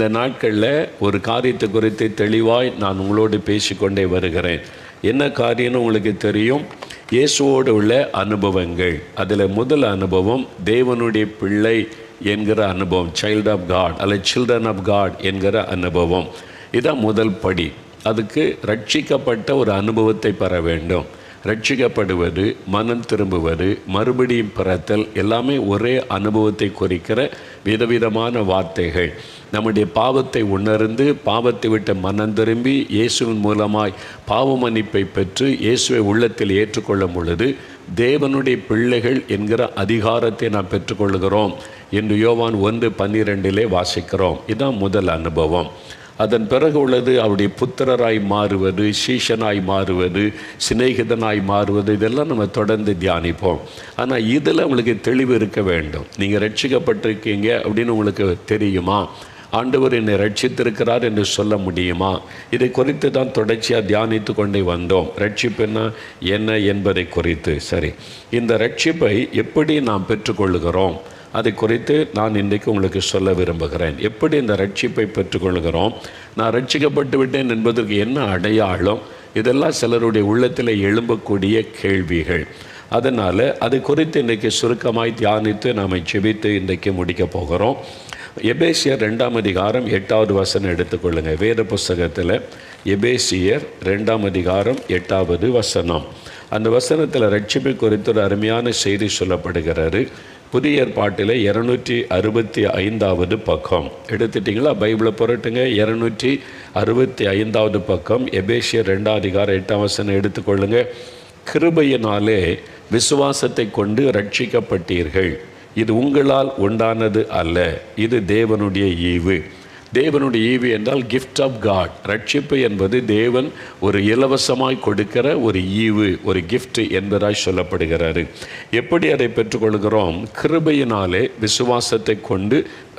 இந்த நாட்களில் ஒரு காரியத்தை குறித்து தெளிவாய் நான் உங்களோடு பேசிக்கொண்டே வருகிறேன். என்ன காரியம்னு உங்களுக்கு தெரியும். இயேசுவோடு உள்ள அனுபவங்கள். அதில் முதல் அனுபவம் தேவனுடைய பிள்ளை என்கிற அனுபவம், சைல்ட் ஆஃப் காட் அல்லது சில்ட்ரன் ஆஃப் காட் என்கிற அனுபவம். இதான் முதல் படி. அதுக்கு ரட்சிக்கப்பட்ட ஒரு அனுபவத்தை பெற வேண்டும். ரட்சிக்கப்படுவது, மனம் திரும்புவது, மறுபடியும் பிறத்தல் எல்லாமே ஒரே அனுபவத்தை குறிக்கிற விதவிதமான வார்த்தைகள். நம்முடைய பாவத்தை உணர்ந்து பாவத்தை விட்டு மனம் திரும்பி இயேசுவின் மூலமாய் பாவ மன்னிப்பை பெற்று இயேசுவை உள்ளத்தில் ஏற்றுக்கொள்ளும் பொழுது தேவனுடைய பிள்ளைகள் என்கிற அதிகாரத்தை நாம் பெற்றுக்கொள்கிறோம் என்று யோவான் 1:12 வாசிக்கிறோம். இதுதான் முதல் அனுபவம். அதன் பிறகு உள்ளது அவருடைய புத்திரராய் மாறுவது, சீஷனாய் மாறுவது, சிநேகிதனாய் மாறுவது. இதெல்லாம் நம்ம தொடர்ந்து தியானிப்போம். ஆனால் இதில் உங்களுக்கு தெளிவு இருக்க வேண்டும். நீங்கள் ரட்சிக்கப்பட்டிருக்கீங்க அப்படின்னு உங்களுக்கு தெரியுமா? ஆண்டவர் என்னை ரட்சித்திருக்கிறார் என்று சொல்ல முடியுமா? இதை குறித்து தான் தொடர்ச்சியாக தியானித்து கொண்டே வந்தோம். ரட்சிப்புன்னா என்ன என்பதை குறித்து. சரி, இந்த ரட்சிப்பை எப்படி நாம் பெற்றுக்கொள்கிறோம் அதை குறித்து நான் இன்றைக்கு உங்களுக்கு சொல்ல விரும்புகிறேன். எப்படி இந்த ரட்சிப்பை பெற்றுக்கொள்கிறோம், நான் ரட்சிக்கப்பட்டு விட்டேன் என்பதற்கு என்ன அடையாளம், இதெல்லாம் சிலருடைய உள்ளத்தில் எழும்பக்கூடிய கேள்விகள். அதனால் அது குறித்து இன்றைக்கு சுருக்கமாய் தியானித்து நாம் ஜெபித்து இன்றைக்கு முடிக்க போகிறோம். எபேசியர் 2:8 எடுத்துக்கொள்ளுங்கள். வேத புஸ்தகத்தில் எபேசியர் 2:8 அந்த வசனத்தில் ரட்சிப்பை குறித்து ஒரு அருமையான செய்தி சொல்லப்படுகிறது. புதிய ஏற்பாட்டில் 265 பக்கம் எடுத்துட்டிங்களா? பைபிளை புரட்டுங்க. 265 பக்கம் எபேசியர் 2:8 எடுத்துக்கொள்ளுங்க. கிருபையினாலே விசுவாசத்தை கொண்டு ரட்சிக்கப்பட்டீர்கள். இது உங்களால் உண்டானது அல்ல, இது தேவனுடைய ஈவு. தேவனுடைய ஈவு என்றால் கிஃப்ட் ஆஃப் காட். ரட்சிப்பு என்பது தேவன் ஒரு இலவசமாய் கொடுக்கிற ஒரு ஈவு, ஒரு கிஃப்ட் என்பதாய் சொல்லப்படுகிறாரு. எப்படி அதை பெற்றுக்கொள்கிறோம்? கிருபையினாலே விசுவாசத்தை கொண்டு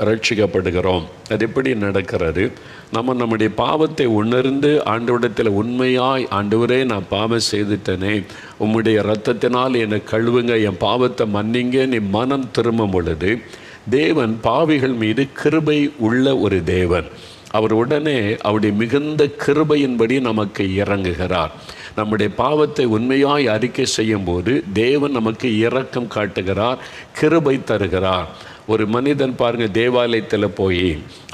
ரட்சிக்கப்படுகிறோம். அது எப்படி நடக்கிறது? நம்முடைய பாவத்தை உணர்ந்து ஆண்டவரிடத்தில் உண்மையாய், ஆண்டவரே நான் பாவம் செய்துட்டேனே, உம்முடைய இரத்தத்தினால் என்னை கழுவுங்க, என் பாவத்தை மன்னிங்க, நீ மனம் திரும்பும் பொழுது தேவன் பாவிகள் மீது கிருபை உள்ள ஒரு தேவன். அவர் உடனே அவருடைய மிகுந்த கிருபையின்படி நமக்கு இறங்குகிறார். நம்முடைய பாவத்தை உண்மையாய் அறிக்கை செய்யும் போது தேவன் நமக்கு இரக்கம் காட்டுகிறார், கிருபை தருகிறார். ஒரு மனிதன் பாருங்கள், தேவாலயத்தில் போய்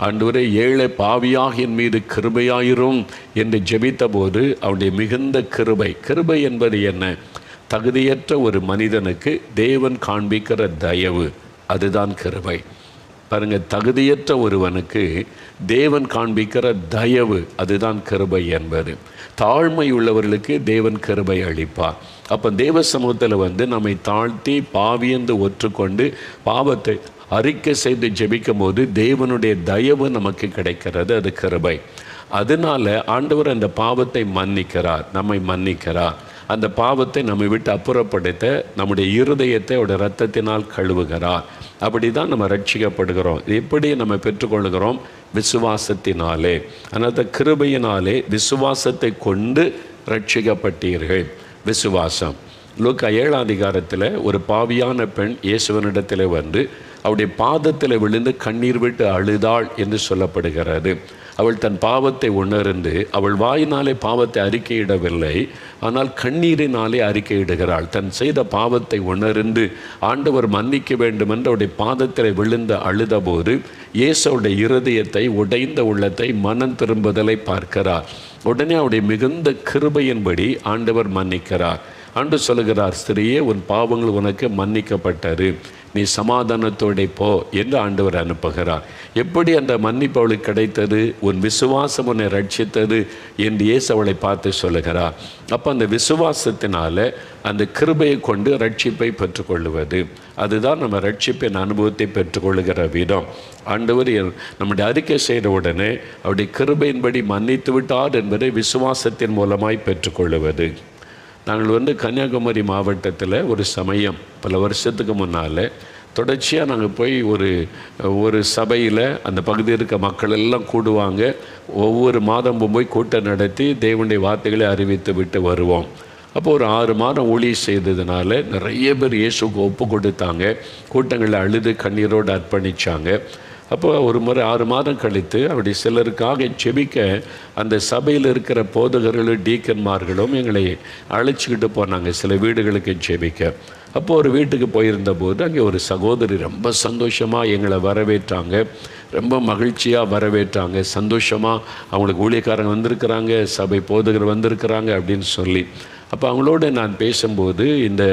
ஆண்டவரே ஏழை பாவியாக என் மீது கிருபையாயிரும் என்று ஜெபித்த போது அவருடைய மிகுந்த கிருபை. கிருபை என்பது என்ன? தகுதியற்ற ஒரு மனிதனுக்கு தேவன் காண்பிக்கிற தயவு, அதுதான் கிருபை. பாருங்கள், தகுதியற்ற ஒருவனுக்கு தேவன் காண்பிக்கிற தயவு, அதுதான் கிருபை என்பது. தாழ்மை உள்ளவர்களுக்கு தேவன் கிருபை அளிப்பார். அப்போ தேவ சமூகத்தில் நம்மை தாழ்த்தி பாவியந்து ஒற்றுக்கொண்டு பாவத்தை அறிக்கை செய்து ஜெபிக்கும் போது தேவனுடைய தயவு நமக்கு கிடைக்கிறது, அது கிருபை. அதனால ஆண்டவர் அந்த பாவத்தை மன்னிக்கிறார், நம்மை மன்னிக்கிறார். அந்த பாவத்தை நம்மை விட்டு அப்புறப்படுத்த நம்முடைய இருதயத்தை அவருடைய இரத்தத்தினால் கழுவுகிறார். அப்படி தான் நம்ம ரட்சிக்கப்படுகிறோம். எப்படி நம்ம பெற்றுக்கொள்கிறோம்? விசுவாசத்தினாலே. அந்த கிருபையினாலே விசுவாசத்தை கொண்டு ரட்சிக்கப்பட்டீர்கள். விசுவாசம். லூக்கா 7 ஒரு பாவியான பெண் இயேசுவனிடத்தில் வந்து அவருடைய பாதத்தில் விழுந்து கண்ணீர் விட்டு அழுதாள் என்று சொல்லப்படுகிறது. அவள் தன் பாவத்தை உணர்ந்து அவள் வாயினாலே பாவத்தை அறிக்கையிடவில்லை, ஆனால் கண்ணீரினாலே அறிக்கையிடுகிறாள். தன் செய்த பாவத்தை உணர்ந்து ஆண்டவர் மன்னிக்க வேண்டும் என்று அவருடைய பாதத்தில் விழுந்து அழுதபோது இயேசுவுடைய இருதயத்தை, உடைந்த உள்ளத்தை, மனம் திரும்புதலை பார்க்கிறார். உடனே அவருடைய மிகுந்த கிருபையின்படி ஆண்டவர் மன்னிக்கிறார். ஆண்டு சொல்லுகிறார், ஸ்திரியே, உன் பாவங்கள் உனக்கு மன்னிக்கப்பட்டது, நீ சமாதானத்தோടെ போ என்று ஆண்டவர் அனுப்புகிறார். எப்படி அந்த மன்னிப்பு அவளுக்கு கிடைத்தது? உன் விசுவாசம் உன்னை ரட்சித்தது என்று இயேசு அவளை பார்த்து சொல்லுகிறார். அப்போ அந்த விசுவாசத்தினால அந்த கிருபையை கொண்டு ரட்சிப்பை பெற்றுக்கொள்வது, அதுதான் நம்ம ரட்சிப்பின் அனுபவத்தை பெற்றுக்கொள்ளுகிற விதம். ஆண்டவர் நம்முடைய அறிக்கை செய்த உடனே அவருடைய கிருபையின்படி மன்னித்து விட்டார் என்பதை விசுவாசத்தின் மூலமாய் பெற்றுக்கொள்வது. நாங்கள் கன்னியாகுமரி மாவட்டத்தில் ஒரு சமயம் பல வருஷத்துக்கு முன்னால் தொடர்ச்சியாக நாங்கள் போய் ஒரு சபையில் அந்த பகுதியில் இருக்க மக்கள் எல்லாம் கூடுவாங்க. ஒவ்வொரு மாதம் போய் கூட்டம் நடத்தி தேவனுடைய வார்த்தைகளை அறிவித்து விட்டு வருவோம். அப்போ ஒரு 6 மாதம் ஊழியம் செய்ததுனால நிறைய பேர் இயேசுக்கு ஒப்பு கொடுத்தாங்க. கூட்டங்களில் அழுது கண்ணீரோடு அர்ப்பணித்தாங்க. அப்போ ஒரு முறை 6 மாதம் கழித்து அப்படி சிலருக்காக செபிக்க அந்த சபையில் இருக்கிற போதகர்களும் டீக்கன்மார்களும் எங்களை அழைச்சிக்கிட்டு போனாங்க சில வீடுகளுக்கு செபிக்க. அப்போ ஒரு வீட்டுக்கு போயிருந்த போது அங்கே ஒரு சகோதரி ரொம்ப சந்தோஷமாக எங்களை வரவேற்றாங்க, ரொம்ப மகிழ்ச்சியாக வரவேற்றாங்க. சந்தோஷமாக அவங்களுக்கு ஊழியக்காரங்க வந்திருக்கிறாங்க, சபை போதகர் வந்திருக்கிறாங்க அப்படின்னு சொல்லி. அப்போ அவங்களோட நான் பேசும்போது இந்த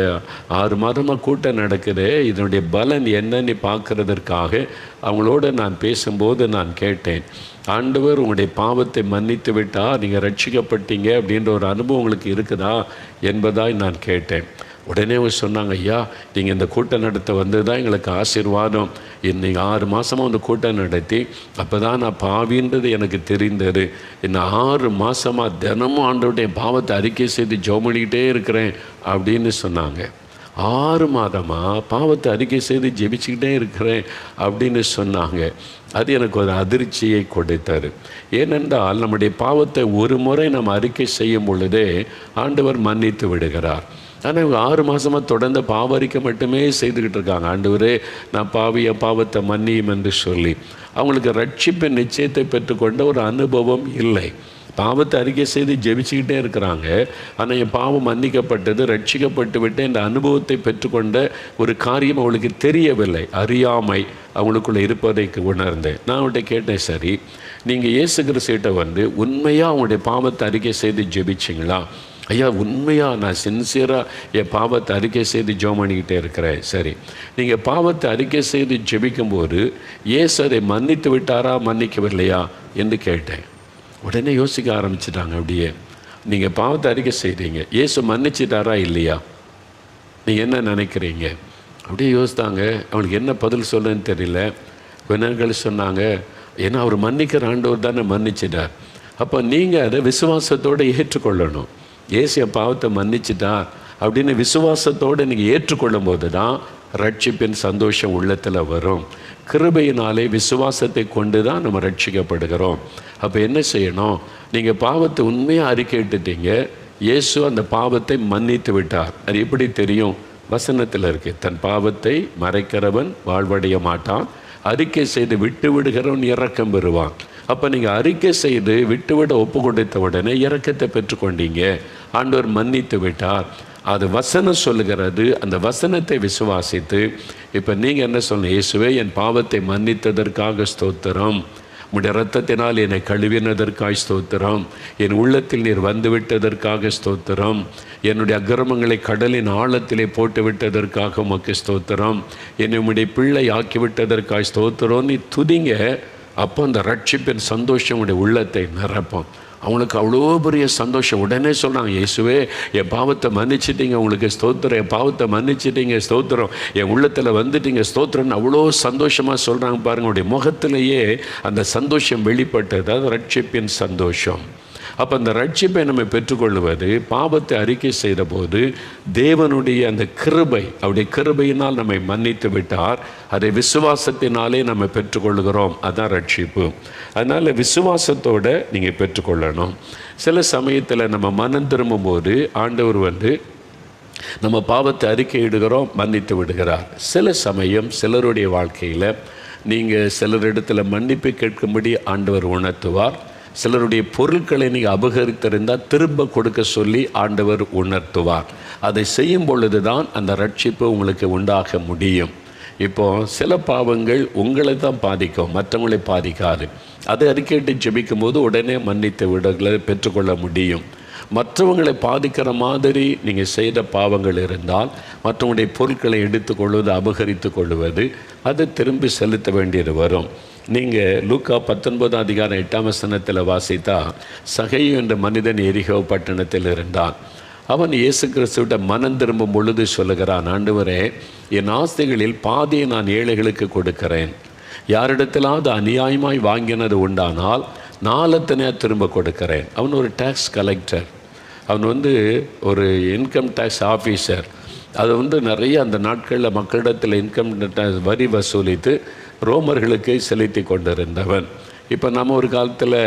6 மாதமாக கூட்டம் நடக்குது, இதனுடைய பலன் என்னன்னு பார்க்குறதற்காக அவங்களோட நான் பேசும்போது நான் கேட்டேன், ஆண்டவர் உங்களுடைய பாவத்தை மன்னித்து விட்டால் நீங்கள் ரட்சிக்கப்பட்டீங்க அப்படின்ற ஒரு அனுபவம் உங்களுக்கு இருக்குதா என்பதாய் நான் கேட்டேன். உடனே அவங்க சொன்னாங்க, ஐயா நீங்கள் இந்த கூட்டம் நடத்த வந்தது தான் எங்களுக்கு ஆசீர்வாதம். இன்னைக்கு 6 மாதமாக வந்து கூட்டம் நடத்தி அப்போ தான் நான் பாவின்றது எனக்கு தெரிந்தது. இன்னும் 6 மாதமாக தினமும் ஆண்டவருடைய பாவத்தை அறிக்கை செய்து ஜெபம் பண்ணிக்கிட்டே இருக்கிறேன் அப்படின்னு சொன்னாங்க. 6 மாதமாக பாவத்தை அறிக்கை செய்து ஜெபிச்சுக்கிட்டே இருக்கிறேன் அப்படின்னு சொன்னாங்க. அது எனக்கு ஒரு அதிர்ச்சியை கொடுத்தார். ஏனென்றால் நம்முடைய பாவத்தை ஒரு முறை நம்ம அறிக்கை செய்யும் பொழுதே ஆண்டவர் மன்னித்து விடுகிறார். ஆனால் இவங்க 6 மாதமாக தொடர்ந்து பாவரிக்கை மட்டுமே செய்துக்கிட்டு இருக்காங்க. ஆண்டவரே நான் என் பாவத்தை மன்னியும் என்று சொல்லி அவங்களுக்கு ரட்சிப்பின் நிச்சயத்தை பெற்றுக்கொண்ட ஒரு அனுபவம் இல்லை. பாவத்தை அறிக்கை செய்து ஜெபிச்சுக்கிட்டே இருக்கிறாங்க, ஆனால் என் பாவம் மன்னிக்கப்பட்டது, ரட்சிக்கப்பட்டு விட்டு இந்த அனுபவத்தை பெற்றுக்கொண்ட ஒரு காரியம் அவங்களுக்கு தெரியவில்லை. அறியாமை அவங்களுக்குள்ளே இருப்பதை உணர்ந்தேன். நான் அவங்கள்ட்ட கேட்டேன், சரி நீங்கள் இயேசு கிறிஸ்துவிட்ட வந்து உண்மையாக அவங்களுடைய பாவத்தை அறிக்கை செய்து ஜெபிச்சிங்களா? ஐயா உண்மையாக நான் சின்சியராக என் பாவத்தை அறிக்கை செய்து ஜெபம் பண்ணிக்கிட்டே இருக்கிறேன். சரி, நீங்கள் பாவத்தை அறிக்கை செய்து ஜெபிக்கும்போது இயேசு அதை மன்னித்து விட்டாரா மன்னிக்கவில்லையா என்று கேட்டேன். உடனே யோசிக்க ஆரம்பிச்சிட்டாங்க. அப்படியே நீங்கள் பாவத்தை அறிக்கை செய்கிறீங்க, இயேசு மன்னிச்சிட்டாரா இல்லையா, நீங்கள் என்ன நினைக்கிறீங்க? அப்படியே யோசித்தாங்க. அவங்களுக்கு என்ன பதில் சொல்லுன்னு தெரியல. கொஞ்ச நேரங்கள் சொன்னாங்க, ஏன்னா அவர் மன்னிக்கிற ஆண்டவர் தானே மன்னிச்சிட்டார். அப்போ நீங்கள் அதை விசுவாசத்தோடு ஏற்றுக்கொள்ளணும். இயேசு என் பாவத்தை மன்னிச்சிட்டார் அப்படின்னு விசுவாசத்தோடு நீங்கள் ஏற்றுக்கொள்ளும் போது தான் ரட்சிப்பின் சந்தோஷம் உள்ளத்தில் வரும். கிருபையினாலே விசுவாசத்தை கொண்டு தான் நம்ம ரட்சிக்கப்படுகிறோம். அப்போ என்ன செய்யணும்? நீங்கள் பாவத்தை உண்மையாக அறிக்கையிட்டுட்டீங்க, இயேசு அந்த பாவத்தை மன்னித்து விட்டார். அது எப்படி தெரியும்? வசனத்தில் இருக்குது, தன் பாவத்தை மறைக்கிறவன் வாழ்வடைய மாட்டான், அறிக்கை செய்து விட்டு விடுகிறவன் இரக்கம் பெறுவான். அப்போ நீங்கள் அறிக்கை செய்து விட்டுவிட ஒப்பு கொடுத்த உடனே இரக்கத்தை பெற்றுக்கொண்டீங்க, ஆண்டவர் மன்னித்து விட்டார். அது வசனம் சொல்லுகிறது. அந்த வசனத்தை விசுவாசித்து இப்போ நீங்கள் என்ன சொல்லணும்? இயேசுவே என் பாவத்தை மன்னித்ததற்காக ஸ்தோத்திரம், உம்முடைய இரத்தத்தினால் என்னை கழுவினதற்காக ஸ்தோத்திரம், என் உள்ளத்தில் நீர் வந்துவிட்டதற்காக ஸ்தோத்திரம், என்னுடைய அக்கிரமங்களை கடலின் ஆழத்திலே போட்டு விட்டதற்காக உமக்கு ஸ்தோத்திரம், என்னை உம்முடைய பிள்ளை ஆக்கிவிட்டதற்காக ஸ்தோத்திரம் நீ துதிங்க. அப்போ அந்த ரட்சிப்பின் சந்தோஷம் உடைய உள்ளத்தை நிரப்போம். அவங்களுக்கு அவ்வளோ பெரிய சந்தோஷம். உடனே சொல்கிறாங்க, இயேசுவே என் பாவத்தை மன்னிச்சிட்டிங்க, உங்களுக்கு ஸ்தோத்திரம், என் பாவத்தை மன்னிச்சிட்டிங்க ஸ்தோத்திரம், என் உள்ளத்தில் வந்துட்டீங்க ஸ்தோத்திரம்னு அவ்வளோ சந்தோஷமாக சொல்கிறாங்க. பாருங்கள், உடைய முகத்திலேயே அந்த சந்தோஷம் வெளிப்பட்டது. அது ரட்சிப்பின் சந்தோஷம். அப்போ அந்த ரட்சிப்பை நம்ம பெற்றுக்கொள்வது, பாவத்தை அறிக்கை செய்த போது தேவனுடைய அந்த கிருபை, அவருடைய கிருபையினால் நம்மை மன்னித்து விட்டார். அதை விசுவாசத்தினாலே நம்ம பெற்றுக்கொள்கிறோம். அதுதான் ரட்சிப்பு. அதனால் விசுவாசத்தோடு நீங்கள் பெற்றுக்கொள்ளணும். சில சமயத்தில் நம்ம மனம் திரும்பும்போது ஆண்டவர் வந்து நம்ம பாவத்தை அறிக்கையிடுகிறோம், மன்னித்து விடுகிறார். சில சமயம் சிலருடைய வாழ்க்கையில் நீங்கள் சிலரிடத்தில் மன்னிப்பு கேட்கும்படி ஆண்டவர் உணர்த்துவார். சிலருடைய பொருட்களை நீங்கள் அபகரித்திருந்தால் திரும்ப கொடுக்க சொல்லி ஆண்டவர் உணர்த்துவார். அதை செய்யும் பொழுது தான் அந்த ரட்சிப்பு உங்களுக்கு உண்டாக முடியும். இப்போது சில பாவங்கள் உங்களை தான் பாதிக்கும், மற்றவங்களை பாதிக்காது. அதை அறிக்கையிட்டு ஜெபிக்கும் போது உடனே மன்னித்து விடுதலை பெற்றுக்கொள்ள முடியும். மற்றவங்களை பாதிக்கிற மாதிரி நீங்கள் செய்த பாவங்கள் இருந்தால் மற்றவங்களுடைய பொருட்களை எடுத்துக்கொள்வது, அபகரித்து கொள்வது, அதை திரும்பி செலுத்த வேண்டியது வரும். நீங்கள் லூக்கா 19:8 வாசித்தா, சகையு என்ற மனிதன் எரிகோ பட்டணத்தில் இருந்தான். அவன் இயேசு கிறிஸ்துவிட்ட மனம் திரும்பும் பொழுது சொல்லுகிறான், ஆண்டவரே என் ஆஸ்திகளில் பாதியை நான் ஏழைகளுக்கு கொடுக்கிறேன், யாரிடத்திலாவது அநியாயமாய் வாங்கினது உண்டானால் 4 திரும்ப கொடுக்கிறேன். அவன் ஒரு டேக்ஸ் கலெக்டர், அவன் வந்து ஒரு இன்கம் டேக்ஸ் ஆஃபீஸர். அது நிறைய அந்த நாட்களில் மக்களிடத்தில் இன்கம் டேக்ஸ் வரி வசூலித்து ரோமர்களுக்கு செலுத்தி கொண்டிருந்தவன். இப்போ நம்ம ஒரு காலத்தில்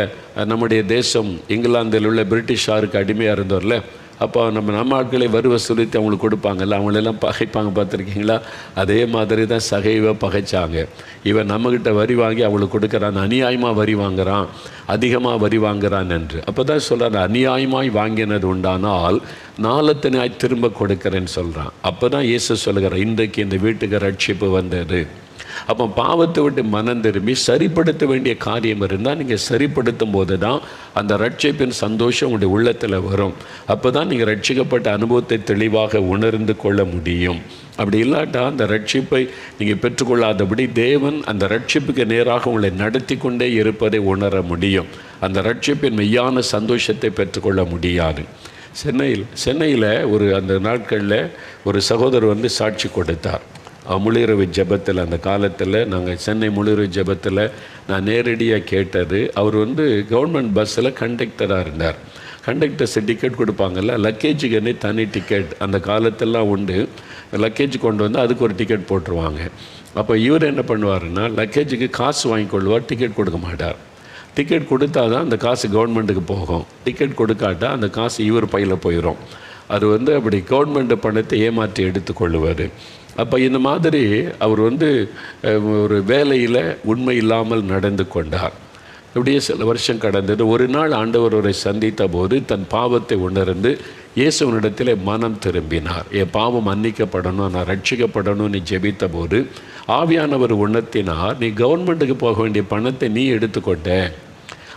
நம்முடைய தேசம் இங்கிலாந்தில் உள்ள பிரிட்டிஷாருக்கு அடிமையாக இருந்தோம்ல, அப்போ நம்ம ஆட்களை வரி வசூலித்து அவங்களுக்கு கொடுப்பாங்கல்ல, அவங்களெல்லாம் பகைப்பாங்க, பார்த்துருக்கீங்களா? அதே மாதிரி தான் சகைவை பகைச்சாங்க. இவன் நம்மக்கிட்ட வரி வாங்கி அவங்களுக்கு கொடுக்குறான், அநியாயமாக வரி வாங்குகிறான், அதிகமாக வரி வாங்குகிறான் என்று. அப்போ தான் சொல்கிறான், அநியாயமாய் வாங்கினது உண்டானால் நாளத்தினாய் திரும்ப கொடுக்குறேன்னு சொல்கிறான். அப்போ தான் இயேசு சொல்லுகிறார், இன்றைக்கு இந்த வீட்டுக்கு ரட்சிப்பு வந்தது. அப்போ பாவத்தை விட்டு மனம் திரும்பி சரிப்படுத்த வேண்டிய காரியம் இருந்தால் நீங்கள் சரிப்படுத்தும் போது தான் அந்த ரட்சிப்பின் சந்தோஷம் உங்களுடைய உள்ளத்தில் வரும். அப்போ தான் நீங்கள் ரட்சிக்கப்பட்ட அனுபவத்தை தெளிவாக உணர்ந்து கொள்ள முடியும். அப்படி இல்லாட்டா அந்த ரட்சிப்பை நீங்கள் பெற்றுக்கொள்ளாதபடி தேவன் அந்த ரட்சிப்புக்கு நேராக உங்களை நடத்தி கொண்டே இருப்பதை உணர முடியும். அந்த ரட்சிப்பின் மெய்யான சந்தோஷத்தை பெற்றுக்கொள்ள முடியாது. சென்னையில் அந்த நாட்களில் ஒரு சகோதரர் சாட்சி கொடுத்தார். முழுஇரவு ஜெபத்தில், அந்த காலத்தில் நாங்கள் சென்னை முழுஇரவு ஜெபத்தில் நான் நேரடியாக கேட்டது, அவர் கவர்மெண்ட் பஸ்ஸில் கண்டக்டராக இருந்தார். கண்டக்டர்ஸ் டிக்கெட் கொடுப்பாங்கல்ல, லக்கேஜுக்குன்னே தனி டிக்கெட் அந்த காலத்திலாம் உண்டு. லக்கேஜ் கொண்டு வந்து அதுக்கு ஒரு டிக்கெட் போட்டுருவாங்க. அப்போ இவர் என்ன பண்ணுவாருன்னா, லக்கேஜுக்கு காசு வாங்கிக்கொள்வார், டிக்கெட் கொடுக்க மாட்டார். டிக்கெட் கொடுத்தா தான் அந்த காசு கவர்மெண்ட்டுக்கு போகும். டிக்கெட் கொடுக்காட்டா அந்த காசு இவர் பையில் போயிடும். அது அப்படி கவர்மெண்ட் பணத்தை ஏமாற்றி எடுத்துக்கொள்ளுவார். அப்போ இந்த மாதிரி அவர் ஒரு வேலையில் உண்மை இல்லாமல் நடந்து கொண்டார். இப்படியே சில வருஷம் கடந்தது. ஒரு நாள் ஆண்டவர் அவரை சந்தித்த போது தன் பாவத்தை உணர்ந்து இயேசுவினிடத்தில் மனம் திரும்பினார். என் பாவம் மன்னிக்கப்படணும், நான் ரட்சிக்கப்படணும்னு ஜெபித்த போது ஆவியானவர் உணர்த்தினார், நீ கவர்மெண்ட்டுக்கு போக வேண்டிய பணத்தை நீ எடுத்துக்கொண்ட,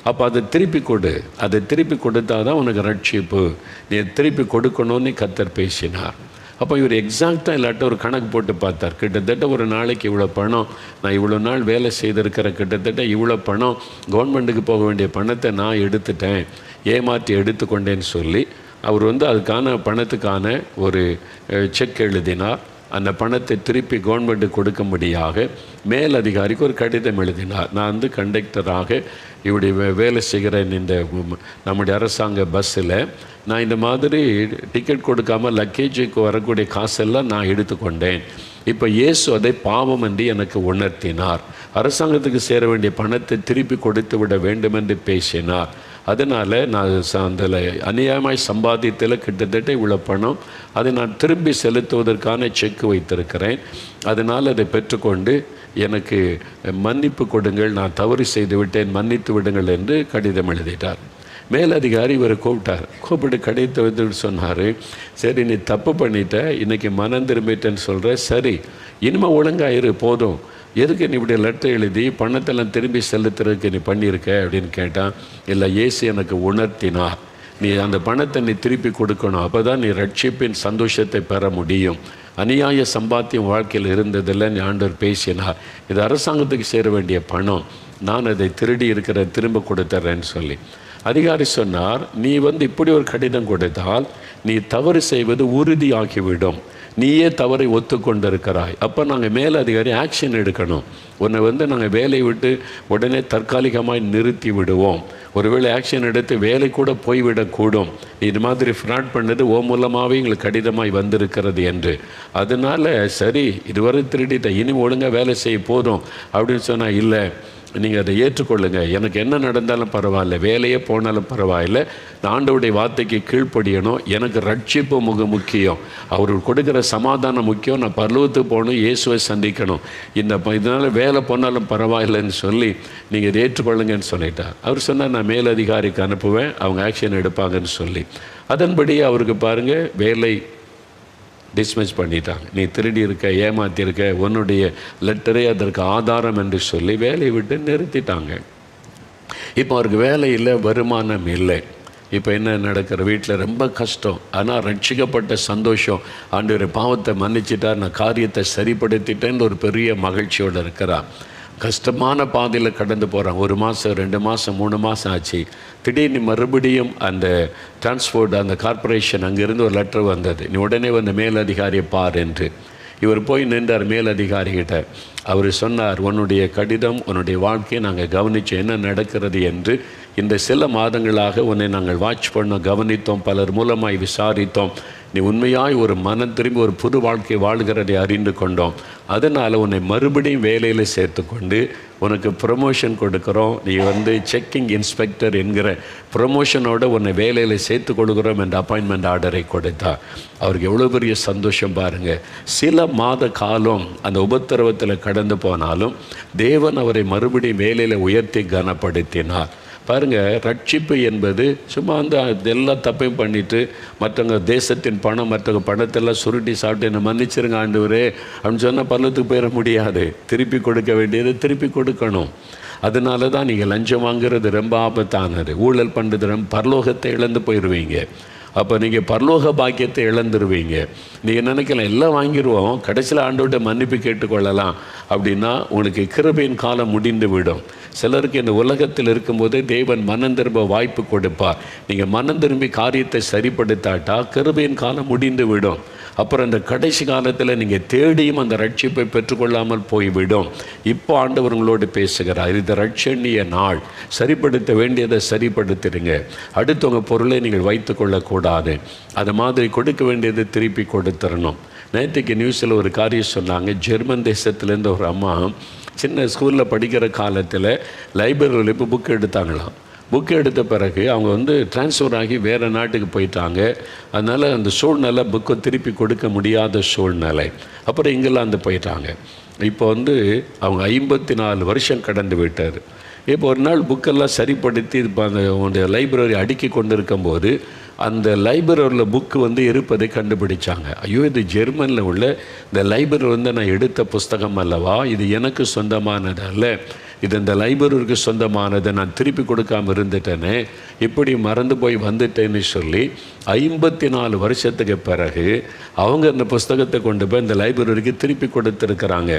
அப்போ அதை திருப்பி கொடு, அதை திருப்பி கொடுத்தா தான் உனக்கு ரட்சிப்பு, நீ திருப்பி கொடுக்கணும்னு கர்த்தர் பேசினார். அப்போ இவர் எக்ஸாக்டாக இல்லாட்ட ஒரு கணக்கு போட்டு பார்த்தார். கிட்டத்தட்ட ஒரு நாளைக்கு இவ்வளோ பணம், நான் இவ்வளோ நாள் வேலை செய்திருக்கிற, கிட்டத்தட்ட இவ்வளோ பணம் கவர்மெண்ட்டுக்கு போக வேண்டிய பணத்தை நான் எடுத்துட்டேன், ஏமாற்றி எடுத்துக்கொண்டேன்னு சொல்லி அவர் அதுக்கான பணத்துக்கான ஒரு செக் எழுதினார். அந்த பணத்தை திருப்பி கவர்மெண்ட்டுக்கு கொடுக்கும்படியாக மேல் அதிகாரிக்கு ஒரு கடிதம் எழுதினார். நான் கண்டக்டராக இப்படி வேலை செய்கிறேன் இந்த நம்முடைய அரசாங்க பஸ்ஸில், நான் இந்த மாதிரி டிக்கெட் கொடுக்காமல் லக்கேஜுக்கு வரக்கூடிய காசெல்லாம் நான் எடுத்துக்கொண்டேன். இப்போ இயேசு அதை பாவம் என்று எனக்கு உணர்த்தினார். அரசாங்கத்துக்கு சேர வேண்டிய பணத்தை திருப்பி கொடுத்து விட வேண்டும் என்று பேசினார். அதனால் நான் அந்த அநியாயமாய் சம்பாதித்தில் கிட்டத்தட்ட இவ்வளோ பணம், அதை நான் திரும்பி செலுத்துவதற்கான செக் வைத்திருக்கிறேன். அதனால் அதை பெற்றுக்கொண்டு எனக்கு மன்னிப்பு கொடுங்கள், நான் தவறு செய்து விட்டேன், மன்னித்து விடுங்கள் என்று கடிதம் எழுதிட்டார். மேலதிகாரி இவரை கூப்பிட்டு கடிதத்தை வந்து சொன்னார், சரி நீ தப்பு பண்ணிட்ட, இன்றைக்கி மனம் திரும்பிட்டேன்னு சொல்கிற, சரி இனிமேல் ஒழுங்காயிரு, போதும், எதுக்கு நீ இப்படி லெட்டர் எழுதி பணத்தெல்லாம் திரும்பி செலுத்துறதுக்கு நீ பண்ணியிருக்க அப்படின்னு கேட்டான். இல்லை, இயேசு எனக்கு உணர்த்தினார், நீ அந்த பணத்தை நீ திருப்பி கொடுக்கணும், அப்போ தான் நீ ரட்சிப்பின் சந்தோஷத்தை பெற முடியும். அநியாய சம்பாத்தியம் வாழ்க்கையில் இருந்ததில்லை, நீ ஆண்டவர் பேசினார், இது அரசாங்கத்துக்கு சேர வேண்டிய பணம், நான் அதை திருடி இருக்கிற திரும்ப கொடுத்துட்றேன்னு சொல்லி. அதிகாரி சொன்னார், நீ இப்படி ஒரு கடிதம் கொடுத்தால் நீ தவறு செய்வது உறுதியாகிவிடும், நீயே தவறை ஒத்துக்கொண்டிருக்கிறாய், அப்போ நாங்கள் மேல் அதிகாரி ஆக்ஷன் எடுக்கணும், உன்னை நாங்கள் வேலையை விட்டு உடனே தற்காலிகமாய் நிறுத்தி விடுவோம், ஒருவேளை ஆக்ஷன் எடுத்து வேலை கூட போய்விடக்கூடும், இது மாதிரி ஃப்ராட் பண்ணது ஓ மூலமாகவே எங்களுக்கு கடிதமாய் வந்திருக்கிறது என்று. அதனால் சரி இதுவரை திருடிட்ட, இனி ஒழுங்காக வேலை செய்ய போதும் அப்படின்னு சொன்னால், இல்லை நீங்கள் அதை ஏற்றுக்கொள்ளுங்க, எனக்கு என்ன நடந்தாலும் பரவாயில்ல, வேலையே போனாலும் பரவாயில்ல, நான் ஆண்டவருடைய வார்த்தைக்கு கீழ்ப்படியணும், எனக்கு ரட்சிப்பு முக்கியம், அவர் கொடுக்குற சமாதானம் முக்கியம், நான் பரலோகத்துக்கு போகணும், இயேசுவை சந்திக்கணும், இதனால் வேலை போனாலும் பரவாயில்லைன்னு சொல்லி நீங்கள் இதை ஏற்றுக்கொள்ளுங்கன்னு சொல்லிட்டார். அவர் சொன்னார், நான் மேலதிகாரிக்கு அனுப்புவேன், அவங்க ஆக்ஷன் எடுப்பாங்கன்னு சொல்லி. அதன்படி அவருக்கு பாருங்கள் வேலை டிஸ்மிஸ் பண்ணிட்டாங்க. நீ திருடி இருக்க, ஏமாற்றிருக்க, உன்னுடைய லெட்டரே அதற்கு ஆதாரம் என்று சொல்லி வேலையை விட்டு நிறுத்திட்டாங்க. இப்போ அவருக்கு வேலை இல்லை, வருமானம் இல்லை. இப்போ என்ன நடக்கிற, வீட்டில் ரொம்ப கஷ்டம். ஆனால் ரட்சிக்கப்பட்ட சந்தோஷம், ஆண்டவரே பாவத்தை மன்னிச்சிட்டார், நான் காரியத்தை சரிப்படுத்திட்டேன்னு ஒரு பெரிய மகிழ்ச்சியோடு இருக்கிறார். கஷ்டமான பாதையில் கடந்து போகிறான். 1 மாதம் 2 மாதம் 3 மாதம் ஆச்சு. திடீர்னு மறுபடியும் அந்த டிரான்ஸ்போர்ட் அந்த கார்ப்பரேஷன் அங்கேருந்து ஒரு லெட்டர் வந்தது, நீ உடனே வந்து மேலதிகாரியை பார் என்று. இவர் போய் நின்றார் மேலதிகாரிகிட்ட. அவர் சொன்னார், உன்னுடைய கடிதம், உன்னுடைய வாழ்க்கையை நாங்கள் கவனித்தோம், என்ன நடக்கிறது என்று. இந்த சில மாதங்களாக உன்னை நாங்கள் வாட்ச் பண்ணோம், கவனித்தோம், பலர் மூலமாய் விசாரித்தோம், நீ உண்மையாய் ஒரு மனம் திரும்பி ஒரு புது வாழ்க்கை வாழ்கிறதை அறிந்து கொண்டோம். அதனால் உன்னை மறுபடியும் வேலையில் சேர்த்துக்கொண்டு உனக்கு ப்ரமோஷன் கொடுக்குறோம். நீ செக்கிங் இன்ஸ்பெக்டர் என்கிற ப்ரமோஷனோட உன்னை வேலையில் சேர்த்து கொடுக்குறோம் என்ற அப்பாயின்மெண்ட் ஆர்டரை கொடுத்தார். அவருக்கு எவ்வளோ பெரிய சந்தோஷம் பாருங்கள். சில மாத காலம் அந்த உபத்திரவத்தில் கடந்து போனாலும் தேவன் அவரை மறுபடியும் வேலையில் உயர்த்தி கனப்படுத்தினார். பாருங்கள், ரட்சிப்பு என்பது சும்மா எல்லா தப்பையும் பண்ணிவிட்டு மற்றவங்க தேசத்தின் பணம் மற்றவங்க பணத்தெல்லாம் சுருட்டி சாப்பிட்டு என்னை மன்னிச்சிருங்க ஆண்டவரே அப்படின்னு சொன்னால் பல்லத்துக்கு போயிட முடியாது. திருப்பி கொடுக்க வேண்டியது திருப்பி கொடுக்கணும். அதனால தான் நீங்கள் லஞ்சம் வாங்குறது ரொம்ப ஆபத்தானது. ஊழல் பண்ணுறது ரொம்ப பரலோகத்தை இழந்து போயிடுவீங்க. அப்போ நீங்கள் பரலோக பாக்கியத்தை இழந்துருவீங்க. நீங்கள் நினைக்கலாம் எல்லாம் வாங்கிடுவோம், கடைசியில் ஆண்டவர்கிட்ட மன்னிப்பு கேட்டுக்கொள்ளலாம் அப்படின்னா உங்களுக்கு கிருபையின் காலம் முடிந்து விடும். சிலருக்கு இந்த உலகத்தில் இருக்கும்போதே தேவன் மனம் திரும்ப வாய்ப்பு கொடுப்பார். நீங்கள் மனம் திரும்பி காரியத்தை சரிப்படுத்தாட்டா கிருபையின் காலம் முடிந்து விடும். அப்புறம் இந்த கடைசி காலத்தில் நீங்கள் தேடியும் அந்த ரட்சிப்பை பெற்றுக்கொள்ளாமல் போய்விடும். இப்போ ஆண்டவர் உங்களோடு பேசுகிறார். இது ரட்சணிய நாள். சரிப்படுத்த வேண்டியதை சரிப்படுத்திடுங்க. அடுத்தவங்க பொருளை நீங்கள் வைத்து கொள்ளக்கூடாது. அது மாதிரி கொடுக்க வேண்டியதை திருப்பி கொடுத்துடணும். நேற்றுக்கு நியூஸில் ஒரு காரியம் சொன்னாங்க. ஜெர்மன் தேசத்துலேருந்து ஒரு அம்மா சின்ன ஸ்கூலில் படிக்கிற காலத்தில் லைப்ரரியில் இப்போ புக் எடுத்தாங்களாம். புக் எடுத்த பிறகு அவங்க ட்ரான்ஸ்ஃபர் ஆகி வேறு நாட்டுக்கு போயிட்டாங்க. அதனால் அந்த சூழ்நிலை புக்கை திருப்பி கொடுக்க முடியாத சூழ்நிலை. அப்புறம் இங்கிலாந்து போயிட்டாங்க. இப்போ அவங்க 54 வருஷம் கடந்து விட்டார். இப்போ ஒரு நாள் புக்கெல்லாம் சரிப்படுத்தி இப்போ அந்த லைப்ரரி அடுக்கி கொண்டு இருக்கும்போது அந்த லைப்ரரியில் புக்கு இருப்பதை கண்டுபிடிச்சாங்க. ஐயோ, இது ஜெர்மனில் உள்ள இந்த லைப்ரரி நான் எடுத்த புஸ்தகம் அல்லவா, இது எனக்கு சொந்தமானது அல்ல, இது இந்த லைப்ரரிக்கு சொந்தமானதை நான் திருப்பி கொடுக்காமல் இருந்துட்டேனே, இப்படி மறந்து போய் வந்துட்டேன்னு சொல்லி 54 வருஷத்துக்கு பிறகு அவங்க அந்த புஸ்தகத்தை கொண்டு போய் இந்த லைப்ரரிக்கு திருப்பி கொடுத்துருக்குறாங்க.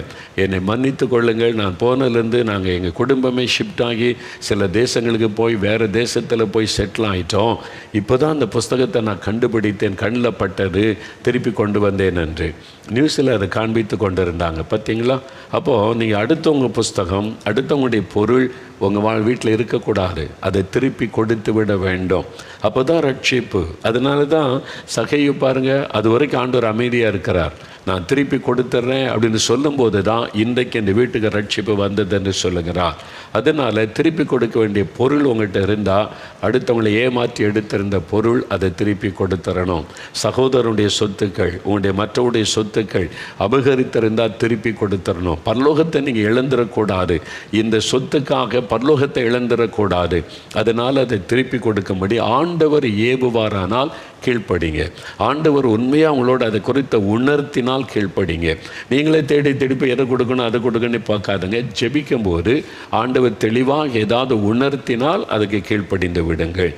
என்னை மன்னித்து கொள்ளுங்கள், நான் போனதுலேருந்து நாங்கள் எங்கள் குடும்பமே ஷிஃப்ட் ஆகி சில தேசங்களுக்கு போய் வேறு தேசத்தில் போய் செட்டில் ஆகிட்டோம். இப்போ தான் அந்த புஸ்தகத்தை நான் கண்டுபிடித்தேன், கண்ணில் பட்டது, திருப்பி கொண்டு வந்தேன் என்று நியூஸில் அதை காண்பித்து கொண்டு இருந்தாங்க. பார்த்தீங்களா? அப்போது நீங்கள் அடுத்தவங்க புஸ்தகம் அடுத்தவங்களுடைய பொருள் உங்கள் வீட்டில் இருக்கக்கூடாது. அதை திருப்பி கொடுத்து விட வேண்டும். அப்போ தான் ரட்சிப்பு. அதனால தான் சகையை பாருங்கள், அது வரைக்கும் ஆண்டவர் அமைதியாக இருக்கிறார். நான் திருப்பி கொடுத்துட்றேன் அப்படின்னு சொல்லும்போது தான் இன்றைக்கு இந்த வீட்டுக்கு ரட்சிப்பு வந்தது என்று சொல்லுகிறார். அதனால் திருப்பி கொடுக்க வேண்டிய பொருள் உங்கள்கிட்ட இருந்தால் அடுத்தவங்களை ஏமாற்றி எடுத்திருந்த பொருள் அதை திருப்பி கொடுத்துடணும். சகோதரனுடைய சொத்துக்கள், உங்களுடைய மற்றவருடைய சொத்துக்கள் அபகரித்திருந்தால் திருப்பி கொடுத்துடணும். பரலோகத்தை நீங்கள் இழந்துடக்கூடாது. இந்த சொத்துக்காக பரலோகத்தை இழந்துடக்கூடாது. அதனால் அதை திருப்பி கொடுக்கும்படி ஆண்டவர் ஏவுவாரானால் கீழ்ப்படிங்க. ஆண்டவர் உண்மையாக அவங்களோட அதை குறித்த உணர்த்தினால் கீழ்ப்படிங்க. நீங்களே தேடி திருப்பி எதை கொடுக்கணும் அதை கொடுக்கணும்னு பார்க்காதுங்க. ஜெபிக்கும் போது ஆண்டவர் தெளிவாக ஏதாவது உணர்த்தினால் அதுக்கு கீழ்ப்படிந்து விடுங்கள்.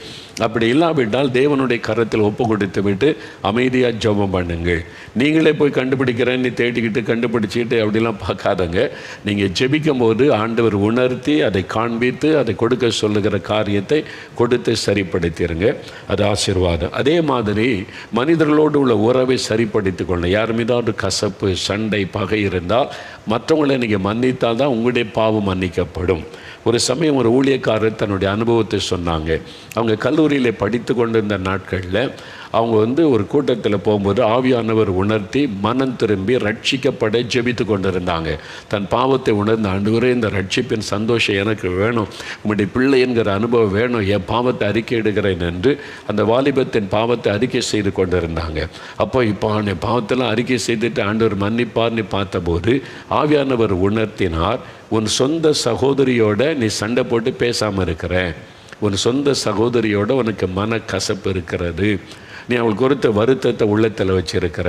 அப்படி இல்லாவிட்டால் தேவனுடைய கரத்தில் ஒப்பு கொடுத்து விட்டு அமைதியாக ஜெபம் பண்ணுங்கள். நீங்களே போய் கண்டுபிடிக்கிறேன்னு தேடிக்கிட்டு கண்டுபிடிச்சிக்கிட்டு அப்படிலாம் பார்க்காதங்க. நீங்கள் ஜெபிக்கும் போது ஆண்டவர் உணர்த்தி அதை காண்பித்து அதை கொடுக்க சொல்லுகிற காரியத்தை கொடுத்து சரிப்படுத்திடுங்க. அது ஆசீர்வாதம். அதே மாதிரி மனிதர்களோடு உள்ள உறவை சரிப்படுத்தி கொள்ளணும். யார் மீதாவது கசப்பு, சண்டை, பகை இருந்தால் மற்றவங்களை நீங்கள் மன்னித்தால் தான் உங்களுடைய பாவம் மன்னிக்கப்படும். ஒரு சமயம் ஒரு ஊழியக்காரர் தன்னுடைய அனுபவத்தை சொன்னாங்க. அவங்க கல்லூரியில் படித்து கொண்டிருந்த நாட்களில் அவங்க ஒரு கூட்டத்தில் போகும்போது ஆவியானவர் உணர்த்தி மனம் திரும்பி ரட்சிக்கப்பட ஜெபித்து கொண்டிருந்தாங்க. தன் பாவத்தை உணர்ந்த ஆண்டவரே, இந்த ரட்சிப்பின் சந்தோஷம் எனக்கு வேணும், உங்களுடைய பிள்ளை என்கிற அனுபவம் வேணும், என் பாவத்தை அறிக்கை எடுக்கிறேன் என்று அந்த வாலிபத்தின் பாவத்தை அறிக்கை செய்து கொண்டிருந்தாங்க. அப்போ இப்போ அவன் பாவத்தெல்லாம் அறிக்கை செய்துட்டு ஆண்டவர் மன்னிப்பார்னு பார்த்தபோது ஆவியானவர் உணர்த்தினார், உன் சொந்த சகோதரியோட நீ சண்டை போட்டு பேசாமல் இருக்கிற, உன் சொந்த சகோதரியோட உனக்கு மன கசப்பு இருக்கிறது, நீ அவளுக்கு கொடுத்த வருத்தத்தை உள்ளத்தில் வச்சிருக்கிற,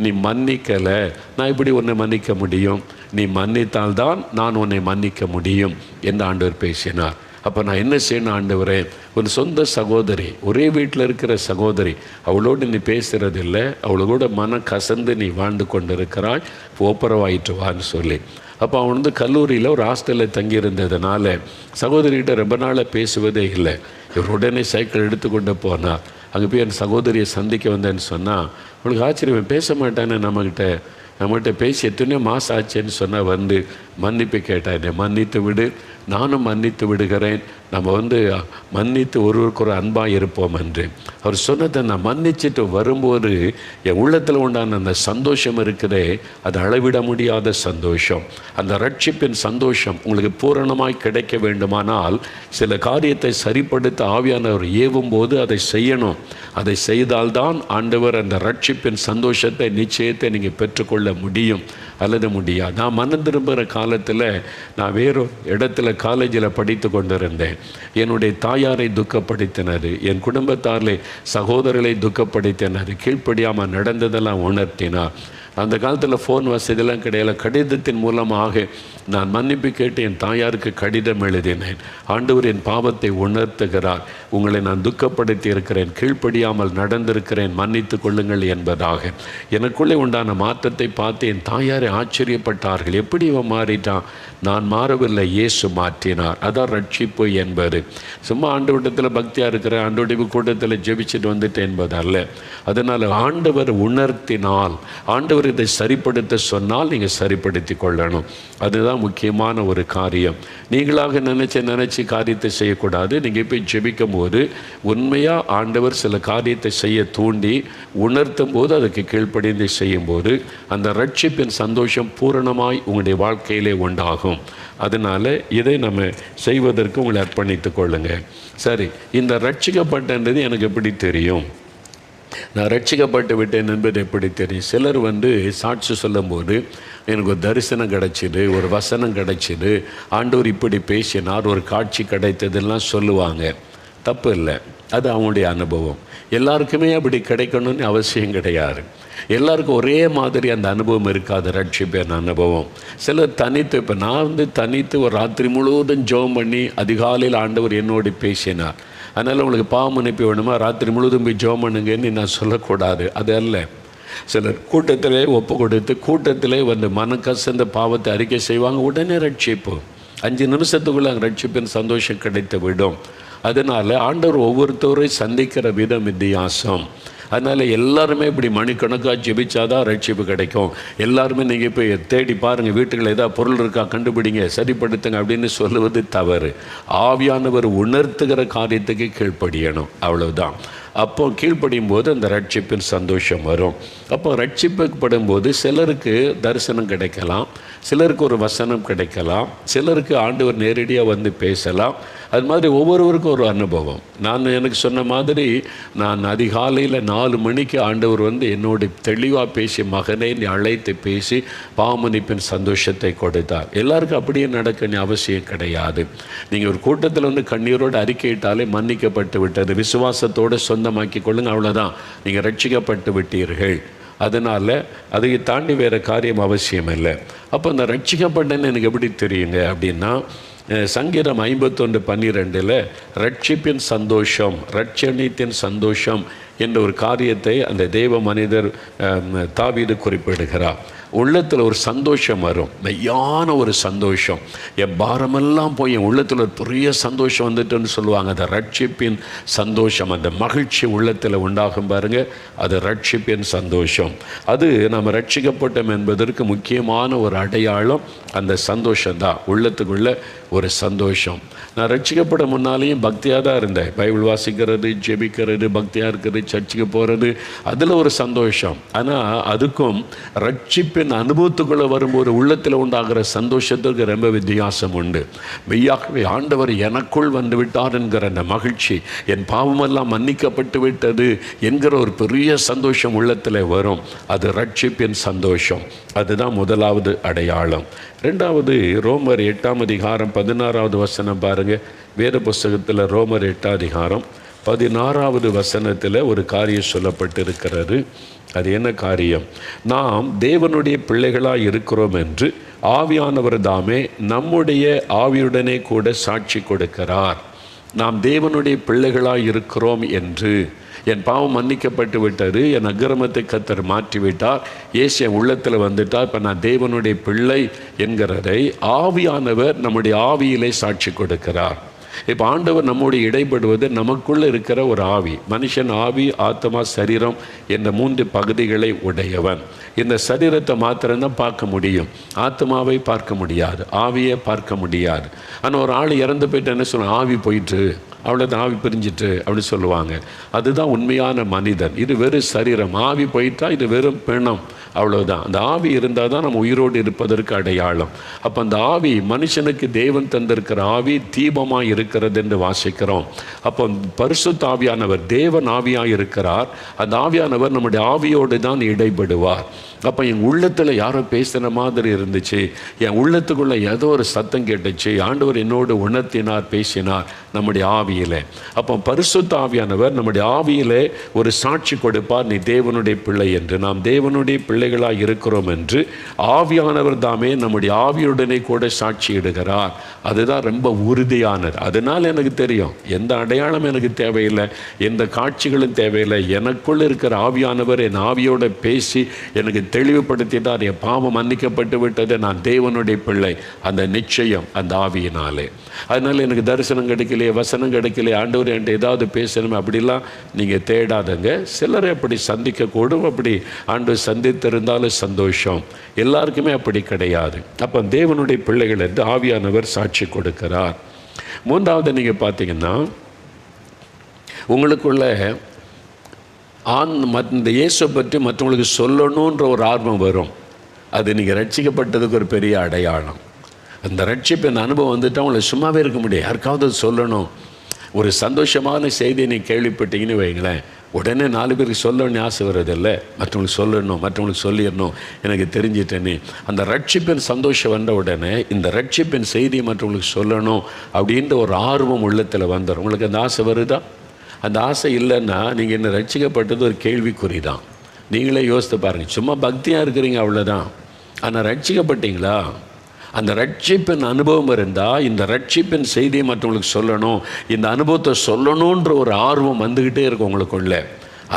நீ மன்னிக்கலை, நான் இப்படி உன்னை மன்னிக்க முடியும், நீ மன்னித்தால்தான் நான் உன்னை மன்னிக்க முடியும் என்று ஆண்டவர் பேசினார். அப்போ நான் என்ன செய்யணும் ஆண்டவரே, ஒரு சொந்த சகோதரி, ஒரே வீட்டில் இருக்கிற சகோதரி, அவளோடு நீ பேசுகிறதில்லை, அவளோட மன கசந்து நீ வாழ்ந்து கொண்டு இருக்கிறாய், ஒப்புரவாயிட்டு வான்னு சொல்லி. அப்போ அவன் கல்லூரியில் ஒரு ஹாஸ்டலில் தங்கியிருந்ததுனால சகோதரிகிட்ட ரொம்ப நாளாக பேசுவதே இல்லை. இவர் உடனே சைக்கிள் எடுத்துக்கொண்டு போனார். அங்கே போய் என் சகோதரியை சந்திக்க வந்தேன்னு சொன்னால் அவளுக்கு ஆச்சரியம், பேச மாட்டானே நம்மகிட்ட பேசி எத்தனையோ மாதம் ஆச்சுன்னு சொன்னால் மன்னிப்பு கேட்டா, என்னை மன்னித்து விடு, நானும் மன்னித்து விடுகிறேன், நம்ம மன்னித்து ஒருவருக்கு ஒரு அன்பாக இருப்போம் என்று அவர் சொன்னதை நான் மன்னிச்சுட்டு வரும்போது என் உள்ளத்தில் உண்டான அந்த சந்தோஷம் இருக்குதே, அது அளவிட முடியாத சந்தோஷம். அந்த ரட்சிப்பின் சந்தோஷம் உங்களுக்கு பூரணமாய் கிடைக்க வேண்டுமானால் சில காரியத்தை சரிப்படுத்த ஆவியானவர் ஏவும் போது அதை செய்யணும். அதை செய்தால்தான் ஆண்டவர் அந்த ரட்சிப்பின் சந்தோஷத்தை, நிச்சயத்தை நீங்கள் பெற்றுக்கொள்ள முடியும் அல்லது முடியாது. நான் மனம் திரும்புகிற காலத்தில் நான் வேறு இடத்துல காலேஜில் படித்து கொண்டிருந்தேன். என்னுடைய தாயாரை துக்கப்படுத்தினார், என் குடும்பத்தாரிலே சகோதரர்களை துக்கப்படுத்தினார், கீழ்ப்படியாமல் நடந்ததெல்லாம் உணர்த்தினார். அந்த காலத்தில் ஃபோன் வசதியெல்லாம் கிடையாது. கடிதத்தின் மூலமாக நான் மன்னிப்பு கேட்டு என் தாயாருக்கு கடிதம் எழுதினேன். ஆண்டவர் என் பாவத்தை உணர்த்துகிறார், உங்களை நான் துக்கப்படுத்தி இருக்கிறேன், கீழ்ப்படியாமல் நடந்திருக்கிறேன், மன்னித்து கொள்ளுங்கள் என்பதாக. எனக்குள்ளே உண்டான மாற்றத்தை பார்த்து என் தாயாரை ஆச்சரியப்பட்டார்கள். எப்படி இவன் மாறிட்டான்? நான் மாறவில்லை, இயேசு மாற்றினார். அதான் ரட்சிப்பு என்பது. சும்மா ஆண்டவரிடத்தில் பக்தியாக இருக்கிறேன், ஆண்டவருடைய கூட்டத்தில் ஜெபிச்சுட்டு வந்துட்டேன் என்பது அல்ல. அதனால் ஆண்டவர் உணர்த்தினால், ஆண்டவர் இதை சரிப்படுத்த சொன்னால் நீங்கள் சரிப்படுத்தி கொள்ளணும். அதுதான் முக்கியமான ஒரு காரியம். நீங்களாக நினச்சி காரியத்தை செய்யக்கூடாது. நீங்கள் போய் ஜெபிக்கும் போது உண்மையாக ஆண்டவர் சில காரியத்தை செய்ய தூண்டி உணர்த்தும் போது அதுக்கு கீழ்ப்படிந்து செய்யும்போது அந்த ரட்சிப்பின் சந்தோஷம் பூரணமாய் உங்களுடைய வாழ்க்கையிலே உண்டாகும். அதனால் இதை நம்ம செய்வதற்கு உங்களை அர்ப்பணித்து கொள்ளுங்க. சரி, இந்த ரட்சிக்கப்பட்டது எனக்கு எப்படி தெரியும்? நான் ரட்சிக்கப்பட்டு விட்டேன் என்பது எப்படி தெரியும்? சிலர் சாட்சி சொல்லும்போது எனக்கு ஒரு தரிசனம் கிடைச்சிது, ஒரு வசனம் கிடைச்சிது, ஆண்டவர் இப்படி பேசினார், ஒரு காட்சி கிடைத்ததெல்லாம் சொல்லுவாங்க. தப்பு இல்லை, அது அவங்களுடைய அனுபவம். எல்லாருக்குமே அப்படி கிடைக்கணும்னு அவசியம் கிடையாது. எல்லாருக்கும் ஒரே மாதிரி அந்த அனுபவம் இருக்காது. ரட்சிப்பின் அனுபவம் சிலர் தனித்து, இப்போ நான் தனித்து ஒரு ராத்திரி முழுவதும் ஜெபம் பண்ணி அதிகாலையில் ஆண்டவர் என்னோடு பேசினார், அதனால் உங்களுக்கு பாவம் மன்னிப்பு வேணுமா, ராத்திரி முழுவதும் போய் ஜெபம் பண்ணுங்கன்னு நான் சொல்லக்கூடாது. அது அல்ல. சிலர் கூட்டத்திலே ஒப்பு கொடுத்து கூட்டத்திலே மனம் கசந்த பாவத்தை அறிக்கை செய்வாங்க, உடனே ரட்சிப்பு 5 நிமிஷத்துக்குள்ளே அங்கே ரட்சிப்பின் சந்தோஷம் கிடைத்து விடும். அதனால் ஆண்டவர் ஒவ்வொருத்தரையும் சந்திக்கிற விதம் வித்தியாசம். அதனால் எல்லாருமே இப்படி மணிக்கணக்காக ஜெபிச்சாதான் ரட்சிப்பு கிடைக்கும். எல்லாருமே நீங்கள் போய் தேடி பாருங்கள், வீட்டுகளில் ஏதாவது பொருள் இருக்கா கண்டுபிடிங்க, சரிப்படுத்துங்க அப்படின்னு சொல்லுவது தவறு. ஆவியானவர் உணர்த்துகிற காரியத்துக்கு கீழ்ப்படியணும், அவ்வளவுதான். அப்போ கீழ்ப்படியும் போது அந்த ரட்சிப்பின் சந்தோஷம் வரும். அப்போ ரட்சிப்படும் போது சிலருக்கு தரிசனம் கிடைக்கலாம், சிலருக்கு ஒரு வசனம் கிடைக்கலாம், சிலருக்கு ஆண்டவர் நேரடியாக பேசலாம். அது மாதிரி ஒவ்வொருவருக்கும் ஒரு அனுபவம். எனக்கு சொன்ன மாதிரி நான் அதிகாலையில் 4 மணிக்கு ஆண்டவர் என்னோட தெளிவாக பேசி, மகனை அழைத்து பேசி பாவமன்னிப்பின் சந்தோஷத்தை கொடுத்தார். எல்லாருக்கும் அப்படியே நடக்கணும் அவசியம் கிடையாது. நீங்கள் ஒரு கூட்டத்தில் கண்ணீரோடு அறிக்கையிட்டாலே மன்னிக்கப்பட்டு விட்டது, விசுவாசத்தோடு சொந்தமாக்கி கொள்ளுங்க, அவ்வளோதான், நீங்கள் ரட்சிக்கப்பட்டு விட்டீர்கள். அதனால் அதை தாண்டி வேறு காரியம் அவசியம் இல்லை. அப்போ அந்த ரட்சிக்கப்பட்டேன்னு எனக்கு எப்படி தெரியுங்க அப்படின்னா, சங்கீதம் 51:12 ரட்சிப்பின் சந்தோஷம், ரட்சணியத்தின் சந்தோஷம் என்ற ஒரு காரியத்தை அந்த தேவ மனிதர் தாவீது குறிப்பிடுகிறார். உள்ளத்தில் ஒரு சந்தோஷம் வரும், மெய்யான ஒரு சந்தோஷம். என் பாரமெல்லாம் போய் என் உள்ளத்தில் ஒரு பெரிய சந்தோஷம் வந்துட்டுன்னு சொல்லுவாங்க. அந்த ரட்சிப்பின் சந்தோஷம், அந்த மகிழ்ச்சி உள்ளத்தில் உண்டாகும் பாருங்க, அது ரட்சிப்பின் சந்தோஷம். அது நம்ம ரட்சிக்கப்பட்டோம் என்பதற்கு முக்கியமான ஒரு அடையாளம் அந்த சந்தோஷம்தான், உள்ளத்துக்குள்ள ஒரு சந்தோஷம். நான் ரட்சிக்கப்பட முன்னாலேயும் பக்தியாக தான் இருந்தேன். பைபிள் வாசிக்கிறது, ஜெபிக்கிறது, பக்தியாக இருக்கிறது, சர்ச்சுக்கு போகிறது, அதில் ஒரு சந்தோஷம். ஆனால் அதுக்கும் ரட்சிப்பின் அனுபவத்துக்குள்ளே வரும்போது உள்ளத்தில் உண்டாகிற சந்தோஷத்துக்கு ரொம்ப வித்தியாசம் உண்டு. மெய்யாகவே ஆண்டவர் எனக்குள் விட்டார் என்கிற அந்த மகிழ்ச்சி, என் பாவமெல்லாம் மன்னிக்கப்பட்டு விட்டது என்கிற ஒரு பெரிய சந்தோஷம் உள்ளத்தில் வரும். அது ரட்சிப்பின் சந்தோஷம். அதுதான் முதலாவது அடையாளம். ரெண்டாவது, ரோமர் 8:16 பாருங்கள். வேத புஸ்தகத்தில் ரோமர் 8:16 ஒரு காரியம் சொல்லப்பட்டிருக்கிறது. அது என்ன காரியம்? நாம் தேவனுடைய பிள்ளைகளாக இருக்கிறோம் என்று ஆவியானவர் தாமே நம்முடைய ஆவியுடனே கூட சாட்சி கொடுக்கிறார். நாம் தேவனுடைய பிள்ளைகளாக இருக்கிறோம் என்று, என் பாவம் மன்னிக்கப்பட்டு விட்டது, என் அக்கிரமத்தை கர்த்தர் மாற்றிவிட்டார், இயேசு என் உள்ளத்தில் வந்துட்டார், இப்போ நான் தேவனுடைய பிள்ளை என்கிறதை ஆவியானவர் நம்முடைய ஆவியிலே சாட்சி கொடுக்கிறார். இப்போ ஆண்டவர் நம்மோடு இடைப்படுவது நமக்குள்ளே இருக்கிற ஒரு ஆவி. மனுஷன் ஆவி, ஆத்மா, சரீரம் என்ற 3 பகுதிகளை உடையவன். இந்த சரீரத்தை மாத்திரம்தான் பார்க்க முடியும், ஆத்மாவை பார்க்க முடியாது, ஆவியை பார்க்க முடியாது. ஆனால் ஒரு ஆள் இறந்து போயிட்டு என்ன சொல்லுவாங்க, ஆவி போயிட்டு, அவ்வளோதான், ஆவி பிரிஞ்சிட்டு அப்படி சொல்லுவாங்க. அதுதான் உண்மையான மனிதன். இது வெறும் சரீரம். ஆவி போயிட்டா இது வெறும் பிணம், அவ்வளோதான். அந்த ஆவி இருந்தால் தான் நம்ம உயிரோடு இருப்பதற்கு அடையாளம். அப்போ அந்த ஆவி, மனுஷனுக்கு தேவன் தந்திருக்கிற ஆவி தீபமாக இருக்கிறது என்று வாசிக்கிறோம். அப்போ பரிசுத்த ஆவியானவர் தேவன் ஆவியாக இருக்கிறார். அந்த ஆவியானவர் நம்முடைய ஆவியோடு தான் இடைப்படுவார். அப்போ என் உள்ளத்தில் யாரோ பேசுகிற மாதிரி இருந்துச்சு, என் உள்ளத்துக்குள்ளே ஏதோ ஒரு சத்தம் கேட்டுச்சு, ஆண்டவர் என்னோடு உணர்த்தினார், பேசினார் நம்முடைய ஆவியில். அப்போ பரிசுத்த ஆவியானவர் நம்முடைய ஆவியிலே ஒரு சாட்சி கொடுப்பார், நீ தேவனுடைய பிள்ளை என்று. நாம் தேவனுடைய பிள்ளைகளாக இருக்கிறோம் என்று ஆவியானவர் தாமே நம்முடைய ஆவியுடனே கூட சாட்சியிடுகிறார். அதுதான் ரொம்ப உறுதியானது. அதனால் எனக்கு தெரியும், எந்த அடையாளம் எனக்கு தேவையில்லை, எந்த காட்சிகளும் தேவையில்லை. எனக்குள் இருக்கிற ஆவியானவர் என் ஆவியோடு பேசி எனக்கு தெளிவுபடுத்திட்டார், என் பாவம் மன்னிக்கப்பட்டு விட்டது, நான் தேவனுடைய பிள்ளை. அந்த நிச்சயம் அந்த ஆவியினாலே. அதனால் எனக்கு தரிசனம் கிடைக்கலையே, வசனம் கிடைக்கலையே, ஆண்டவர் என்கிட்ட ஏதாவது பேசணுமே அப்படிலாம் நீங்கள் தேடாதங்க. சிலரை அப்படி சந்திக்கக்கூடும். அப்படி ஆண்டவர் சந்தித்திருந்தாலும் சந்தோஷம். எல்லாருக்குமே அப்படி கிடையாது. அப்போ தேவனுடைய பிள்ளைகள் என்று ஆவியானவர் சாட்சி கொடுக்கிறார். 3வது நீங்கள் பார்த்தீங்கன்னா, உங்களுக்குள்ள இந்த இயேசுவை பற்றி மற்றவங்களுக்கு சொல்லணுன்ற ஒரு ஆர்வம் வரும். அது நீங்கள் ரட்சிக்கப்பட்டதுக்கு ஒரு பெரிய அடையாளம். அந்த ரட்சிப்பின் அனுபவம் வந்துட்டு அவங்களை சும்மாவே இருக்க முடியாது, யாருக்காவது சொல்லணும். ஒரு சந்தோஷமான செய்தியை நீங்கள் கேள்விப்பட்டீங்கன்னு வைங்களேன், உடனே 4 பேருக்கு சொல்லணும்னு ஆசை வருதில்லை, மற்றவங்களுக்கு சொல்லணும், மற்றவங்களுக்கு சொல்லிடணும், எனக்கு தெரிஞ்சிட்டேன்னு. அந்த ரட்சிப்பின் சந்தோஷம் வந்த உடனே இந்த ரட்சிப்பின் செய்தியை மற்றவங்களுக்கு சொல்லணும் அப்படின்ற ஒரு ஆர்வம் உள்ளத்தில் வந்துடும். உங்களுக்கு அந்த ஆசை வருதா? அந்த ஆசை இல்லைன்னா நீங்கள் என்ன ரட்சிக்கப்பட்டது ஒரு கேள்விக்குறி தான். நீங்களே யோசித்து பாருங்கள். சும்மா பக்தியாக இருக்கிறீங்க, அவ்வளோதான். ஆனால் ரட்சிக்கப்பட்டீங்களா? அந்த ரட்சிப்பின் அனுபவம் இருந்தால் இந்த ரட்சிப்பின் செய்தியை மற்றவங்களுக்கு சொல்லணும், இந்த அனுபவத்தை சொல்லணுன்ற ஒரு ஆர்வம் வந்துக்கிட்டே இருக்கும் உங்களுக்குள்ள.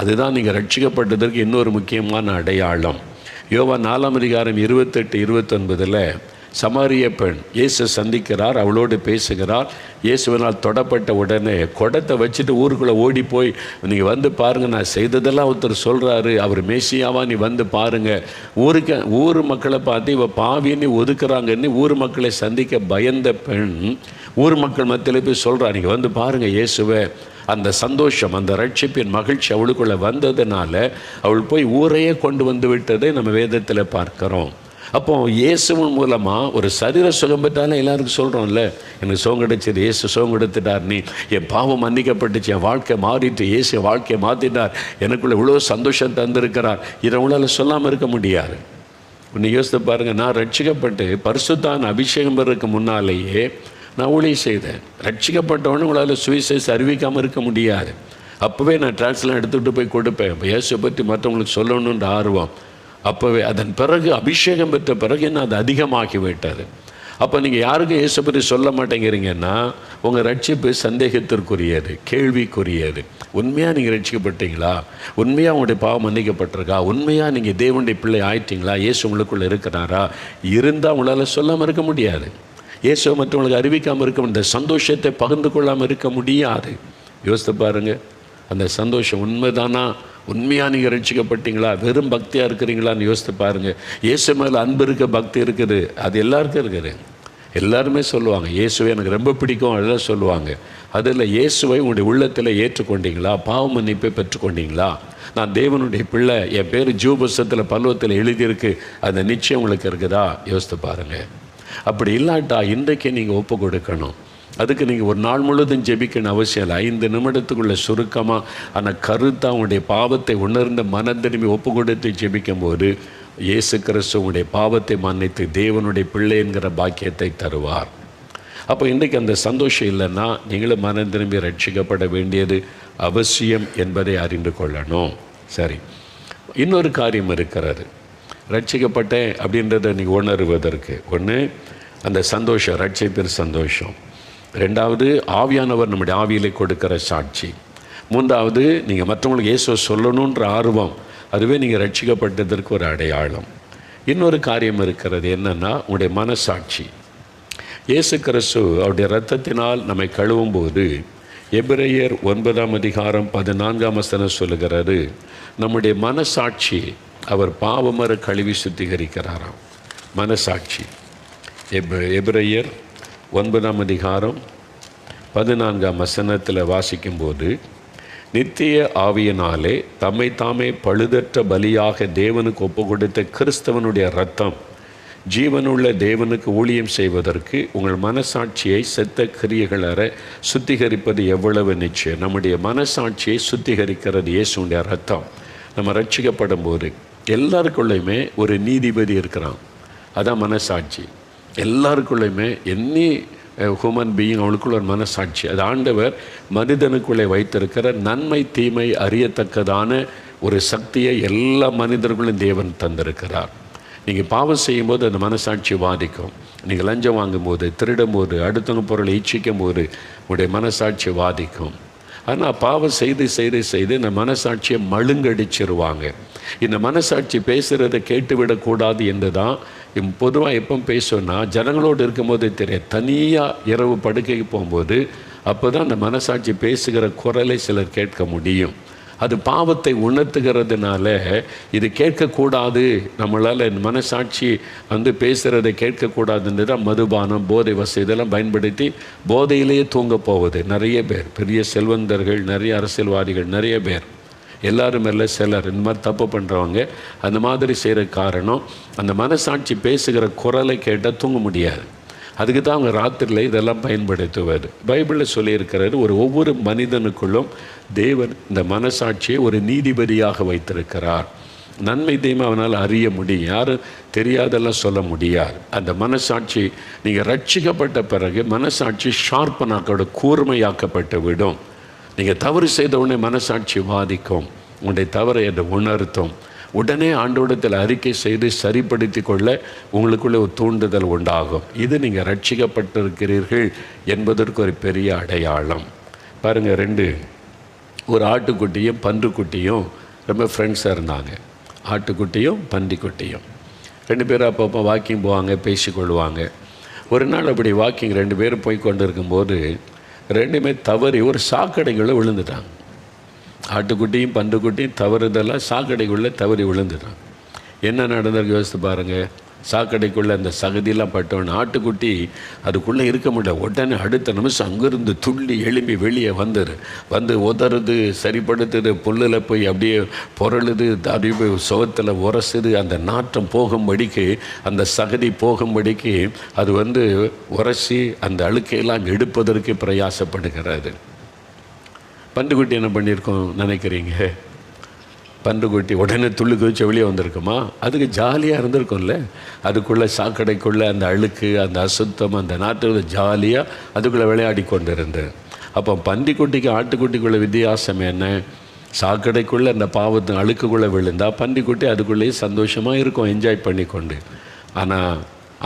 அதுதான் நீங்கள் ரட்சிக்கப்பட்டதற்கு இன்னொரு முக்கியமான அடையாளம். யோவான் 4:28-29 சமாரிய பெண் இயேசு சந்திக்கிறார், அவளோடு பேசுகிறார். இயேசுவினால் தொடப்பட்ட உடனே குடத்தை வச்சுட்டு ஊருக்குள்ளே ஓடி போய், நீங்கள் வந்து பாருங்கள், நான் செய்ததெல்லாம் ஒருத்தர் சொல்கிறாரு, அவர் மேசியாவா, நீ வந்து பாருங்கள். ஊர் மக்களை பார்த்து இவ பாவின்னு ஒதுக்குறாங்கன்னு ஊர் மக்களை சந்திக்க பயந்த பெண் ஊர் மக்கள் மத்தியில் போய் சொல்கிறார், நீங்கள் வந்து பாருங்கள் இயேசுவை. அந்த சந்தோஷம், அந்த ரட்சிப்பின் மகிழ்ச்சி அவளுக்குள்ளே வந்ததுனால அவள் போய் ஊரையே கொண்டு வந்து விட்டதை நம்ம வேதத்தில் பார்க்கிறோம். அப்போ இயேசுவின் மூலமாக ஒரு சரீர சுகம் பெற்றாலே எல்லாருக்கும் சொல்கிறோம்ல, எனக்கு சுகம் கிடைச்சது, இயேசு சுகம் கொடுத்துட்டார், நீ என் பாவம் மன்னிக்கப்பட்டுச்சு, என் வாழ்க்கை மாறிட்டு, இயேசு என் வாழ்க்கையை மாற்றிட்டார், எனக்குள்ளே இவ்வளோ சந்தோஷம் தந்திருக்கிறார். இதை உங்களால் சொல்லாமல் இருக்க முடியாது. இன்னும் யோசித்து பாருங்கள், நான் ரட்சிக்கப்பட்டு பரிசுத்தான அபிஷேகம் பெறதுக்கு முன்னாலேயே நான் ஊழியம் செய்தேன். ரட்சிக்கப்பட்டவொன்னு உங்களால் சுவிசேஷம் அறிவிக்காமல் இருக்க முடியாது. அப்போவே நான் டிரான்ஸ்லாம் எடுத்துகிட்டு போய் கொடுப்பேன். இப்போ இயேசுவை பற்றி மற்றவங்களுக்கு சொல்லணுன்ற ஆர்வம் அப்போவே. அதன் பிறகு அபிஷேகம் பெற்ற பிறகு என்ன அது அதிகமாகி விட்டது. அப்போ நீங்கள் யாருக்கும் இயேசு பற்றி சொல்ல மாட்டேங்கிறீங்கன்னா உங்கள் ரட்சிப்பு சந்தேகத்திற்குரியது, கேள்விக்குரியது. உண்மையாக நீங்கள் ரட்சிக்கப்பட்டீங்களா? உண்மையாக உங்களுடைய பாவம் மன்னிக்கப்பட்டிருக்கா? உண்மையாக நீங்கள் தேவனுடைய பிள்ளை ஆயிட்டீங்களா? இயேசு உங்களுக்குள்ளே இருக்கிறாரா? இருந்தால் உங்களால் சொல்லாமல் இருக்க முடியாது. இயேசுவை மற்றவங்களுக்கு அறிவிக்காமல் இருக்க, இந்த சந்தோஷத்தை பகிர்ந்து கொள்ளாமல் இருக்க முடியாது. யோசித்து பாருங்கள், அந்த சந்தோஷம் உண்மைதானா? உண்மையாக நீங்கள் ரட்சிக்கப்பட்டீங்களா? வெறும் பக்தியாக இருக்கிறீங்களான்னு யோசித்து பாருங்கள். இயேசு மேலே அன்பு இருக்க, பக்தி இருக்குது, அது எல்லாருக்கும் இருக்குது. எல்லாருமே சொல்லுவாங்க இயேசுவை எனக்கு ரொம்ப பிடிக்கும், அதெல்லாம் சொல்லுவாங்க. அதில் இயேசுவை உங்களுடைய உள்ளத்தில் ஏற்றுக்கொண்டீங்களா? பாவ மன்னிப்பை பெற்றுக்கொண்டீங்களா? நான் தேவனுடைய பிள்ளை, என் பேர் ஜீவபுஸ்தகத்தில் பல்லவத்தில் எழுதியிருக்கு, அந்த நிச்சயம் உங்களுக்கு இருக்குதா? யோசித்து பாருங்கள். அப்படி இல்லாட்டா இன்றைக்கு நீங்கள் ஒப்பு கொடுக்கணும். அதுக்கு நீங்கள் ஒரு நாள் முழுவதும் ஜெபிக்கணும் அவசியம் இல்லை. 5 நிமிடத்துக்குள்ளே சுருக்கமாக ஆனால் கருத்தாக உங்களுடைய பாவத்தை உணர்ந்த மனதிரும்பி ஒப்பு கொடுத்து ஜெபிக்கும் போது இயேசு கிறிஸ்து உங்களுடைய பாவத்தை மன்னித்து தேவனுடைய பிள்ளை என்கிற பாக்கியத்தை தருவார். அப்போ இன்றைக்கு அந்த சந்தோஷம் இல்லைன்னா நீங்களும் மனம் திரும்பி ரட்சிக்கப்பட வேண்டியது அவசியம் என்பதை அறிந்து கொள்ளணும். சரி, இன்னொரு காரியம் இருக்கிறது. ரட்சிக்கப்பட்டேன் அப்படின்றத நீங்கள் உணர்வதற்கு ஒன்று அந்த சந்தோஷம், ரட்சிப்பின் சந்தோஷம். 2வது ஆவியானவர் நம்முடைய ஆவியிலே கொடுக்கிற சாட்சி. 3வது நீங்கள் மற்றவங்களுக்கு இயேசுவை சொல்லணுன்ற ஆர்வம், அதுவே நீங்கள் ரட்சிக்கப்பட்டதற்கு ஒரு அடையாளம். இன்னொரு காரியம் இருக்கிறது, என்னென்னா உங்களுடைய மனசாட்சி. இயேசு கிறிஸ்து அவருடைய இரத்தத்தினால் நம்மை கழுவும் போது எபிரெயர் 9:14 சொல்லுகிறாரு, நம்முடைய மனசாட்சி அவர் பாவமர கழுவி சுத்திகரிக்கிறாராம். மனசாட்சி எபிரெயர் 9:14 வாசிக்கும்போது, நித்திய ஆவியினாலே தம்மை தாமே பழுதற்ற பலியாக தேவனுக்கு ஒப்பு கொடுத்த கிறிஸ்தவனுடைய இரத்தம் ஜீவனுள்ள தேவனுக்கு ஊழியம் செய்வதற்கு உங்கள் மனசாட்சியை செத்த கிரியைகள் அற சுத்திகரிப்பது எவ்வளவு நிச்சயம். நம்முடைய மனசாட்சியை சுத்திகரிக்கிறது இயேசுடைய இரத்தம். நம்ம ரட்சிக்கப்படும் போது எல்லாருக்குள்ளேயுமே ஒரு நீதிபதி இருக்கிறான், அதான் மனசாட்சி. எல்லாருக்குள்ளேயுமே என்னி ஹியூமன் பீயிங் அவனுக்குள்ள ஒரு மனசாட்சி, அது ஆண்டவர் மனிதனுக்குள்ளே வைத்திருக்கிற நன்மை தீமை அறியத்தக்கதான ஒரு சக்தியை எல்லா மனிதர்களும் தேவன் தந்திருக்கிறார். நீங்கள் பாவம் செய்யும்போது அந்த மனசாட்சி வாதிக்கும். நீங்கள் லஞ்சம் வாங்கும்போது, திருடும் போது, அடுத்தவங்க பொருளை ஈச்சிக்கும் போது உங்களுடைய மனசாட்சி வாதிக்கும். ஆனால் பாவம் செய்து செய்து செய்து இந்த மனசாட்சியை மழுங்கடிச்சிருவாங்க. இந்த மனசாட்சி பேசுகிறத கேட்டுவிடக்கூடாது என்று தான் பொதுவாக எப்போ பேசுவோன்னா, ஜனங்களோடு இருக்கும்போது தெரியும். தனியாக இரவு படுக்கைக்கு போகும்போது அப்போ தான் அந்த மனசாட்சி பேசுகிற குரலை சிலர் கேட்க முடியும். அது பாவத்தை உணர்த்துகிறதுனால இது கேட்கக்கூடாது, நம்மளால் மனசாட்சி பேசுகிறதை கேட்கக்கூடாதுன்னு தான் மதுபானம், போதை வசதி இதெல்லாம் பயன்படுத்தி போதையிலேயே தூங்க போவது நிறைய பேர். பெரிய செல்வந்தர்கள், நிறைய அரசியல்வாதிகள், நிறைய பேர், எல்லாரும் இல்லை, சிலர் இந்த மாதிரி தப்பு பண்ணுறவங்க அந்த மாதிரி செய்கிற காரணம், அந்த மனசாட்சி பேசுகிற குரலை கேட்டால் தூங்க முடியாது. அதுக்கு தான் அவங்க ராத்திரியில் இதெல்லாம் பயன்படுத்துவார். பைபிளில் சொல்லியிருக்கிறாரு, ஒவ்வொரு மனிதனுக்குள்ளும் தேவன் இந்த மனசாட்சியை ஒரு நீதிபதியாக வைத்திருக்கிறார். நன்மை தீமை அவனால் அறிய முடியும், யாரும் தெரியாதெல்லாம் சொல்ல முடியாது. அந்த மனசாட்சி நீங்கள் ரட்சிக்கப்பட்ட பிறகு மனசாட்சி ஷார்ப்பனாக்கோட கூர்மையாக்கப்பட்டு விடும். நீங்கள் தவறு செய்த உடனே மனசாட்சி வாதிக்கும், உங்களுடைய தவறை என்று உணர்த்தும். உடனே ஆண்டவரிடத்தில் அறிக்கை செய்து சரிப்படுத்தி கொள்ள உங்களுக்குள்ளே ஒரு தூண்டுதல் உண்டாகும். இது நீங்கள் ரட்சிக்கப்பட்டிருக்கிறீர்கள் என்பதற்கு ஒரு பெரிய அடையாளம். பாருங்கள், ஒரு ஆட்டுக்குட்டியும் பன்றுக்குட்டியும் ரொம்ப ஃப்ரெண்ட்ஸாக இருந்தாங்க. ஆட்டுக்குட்டியும் பன்றிக்குட்டியும் 2 பேரும் அப்பப்போ வாக்கிங் போவாங்க, பேசிக்கொள்வாங்க. ஒரு நாள் அப்படி வாக்கிங் 2 பேரும் போய் கொண்டு இருக்கும்போது 2மே தவறி ஒரு சாக்கடைக்குள்ளே விழுந்துட்டாங்க. ஆட்டுக்குட்டியும் பன்றுக்குட்டியும் தவறுதெல்லாம் சாக்கடைக்குள்ளே தவறி விழுந்துட்டான். என்ன நடந்திருக்கு யோசித்து பாருங்கள். சாக்கடைக்குள்ளே அந்த சகதியெல்லாம் பட்டவன் ஆட்டுக்குட்டி அதுக்குள்ளே இருக்க முடியல. உடனே அடுத்த நிமிஷம் அங்கேருந்து துள்ளி எழும்பி வெளியே வந்து உதறுது, சரிப்படுத்துது, புல்லில் போய் அப்படியே பொருளுது, அப்படியே போய் சுகத்தில் உரசுது. அந்த நாற்றம் போகும்படிக்கு, அந்த சகதி போகும்படிக்கு அது உரசி அந்த அழுக்கையெல்லாம் எடுப்பதற்கு பிரயாசப்படுகிறது. பன்றுக்குட்டி என்ன பண்ணியிருக்கோம் நினைக்கிறீங்க? பன்றுக்குட்டி உடனே துள்ளி குதிச்சு வெளியே வந்திருக்குமா? அதுக்கு ஜாலியாக இருந்திருக்கும்ல. அதுக்குள்ளே சாக்கடைக்குள்ளே அந்த அழுக்கு, அந்த அசுத்தம், அந்த நாட்டு ஜாலியாக அதுக்குள்ளே விளையாடி கொண்டு இருந்தது. அப்போ பன்றிக்குட்டிக்கு ஆட்டுக்குட்டிக்குள்ளே வித்தியாசம் என்ன? சாக்கடைக்குள்ளே அந்த பாவத்தின் அழுக்குக்குள்ளே விழுந்தால் பன்றிக்குட்டி அதுக்குள்ளேயே சந்தோஷமாக இருக்கும், என்ஜாய் பண்ணி கொண்டு. ஆனால்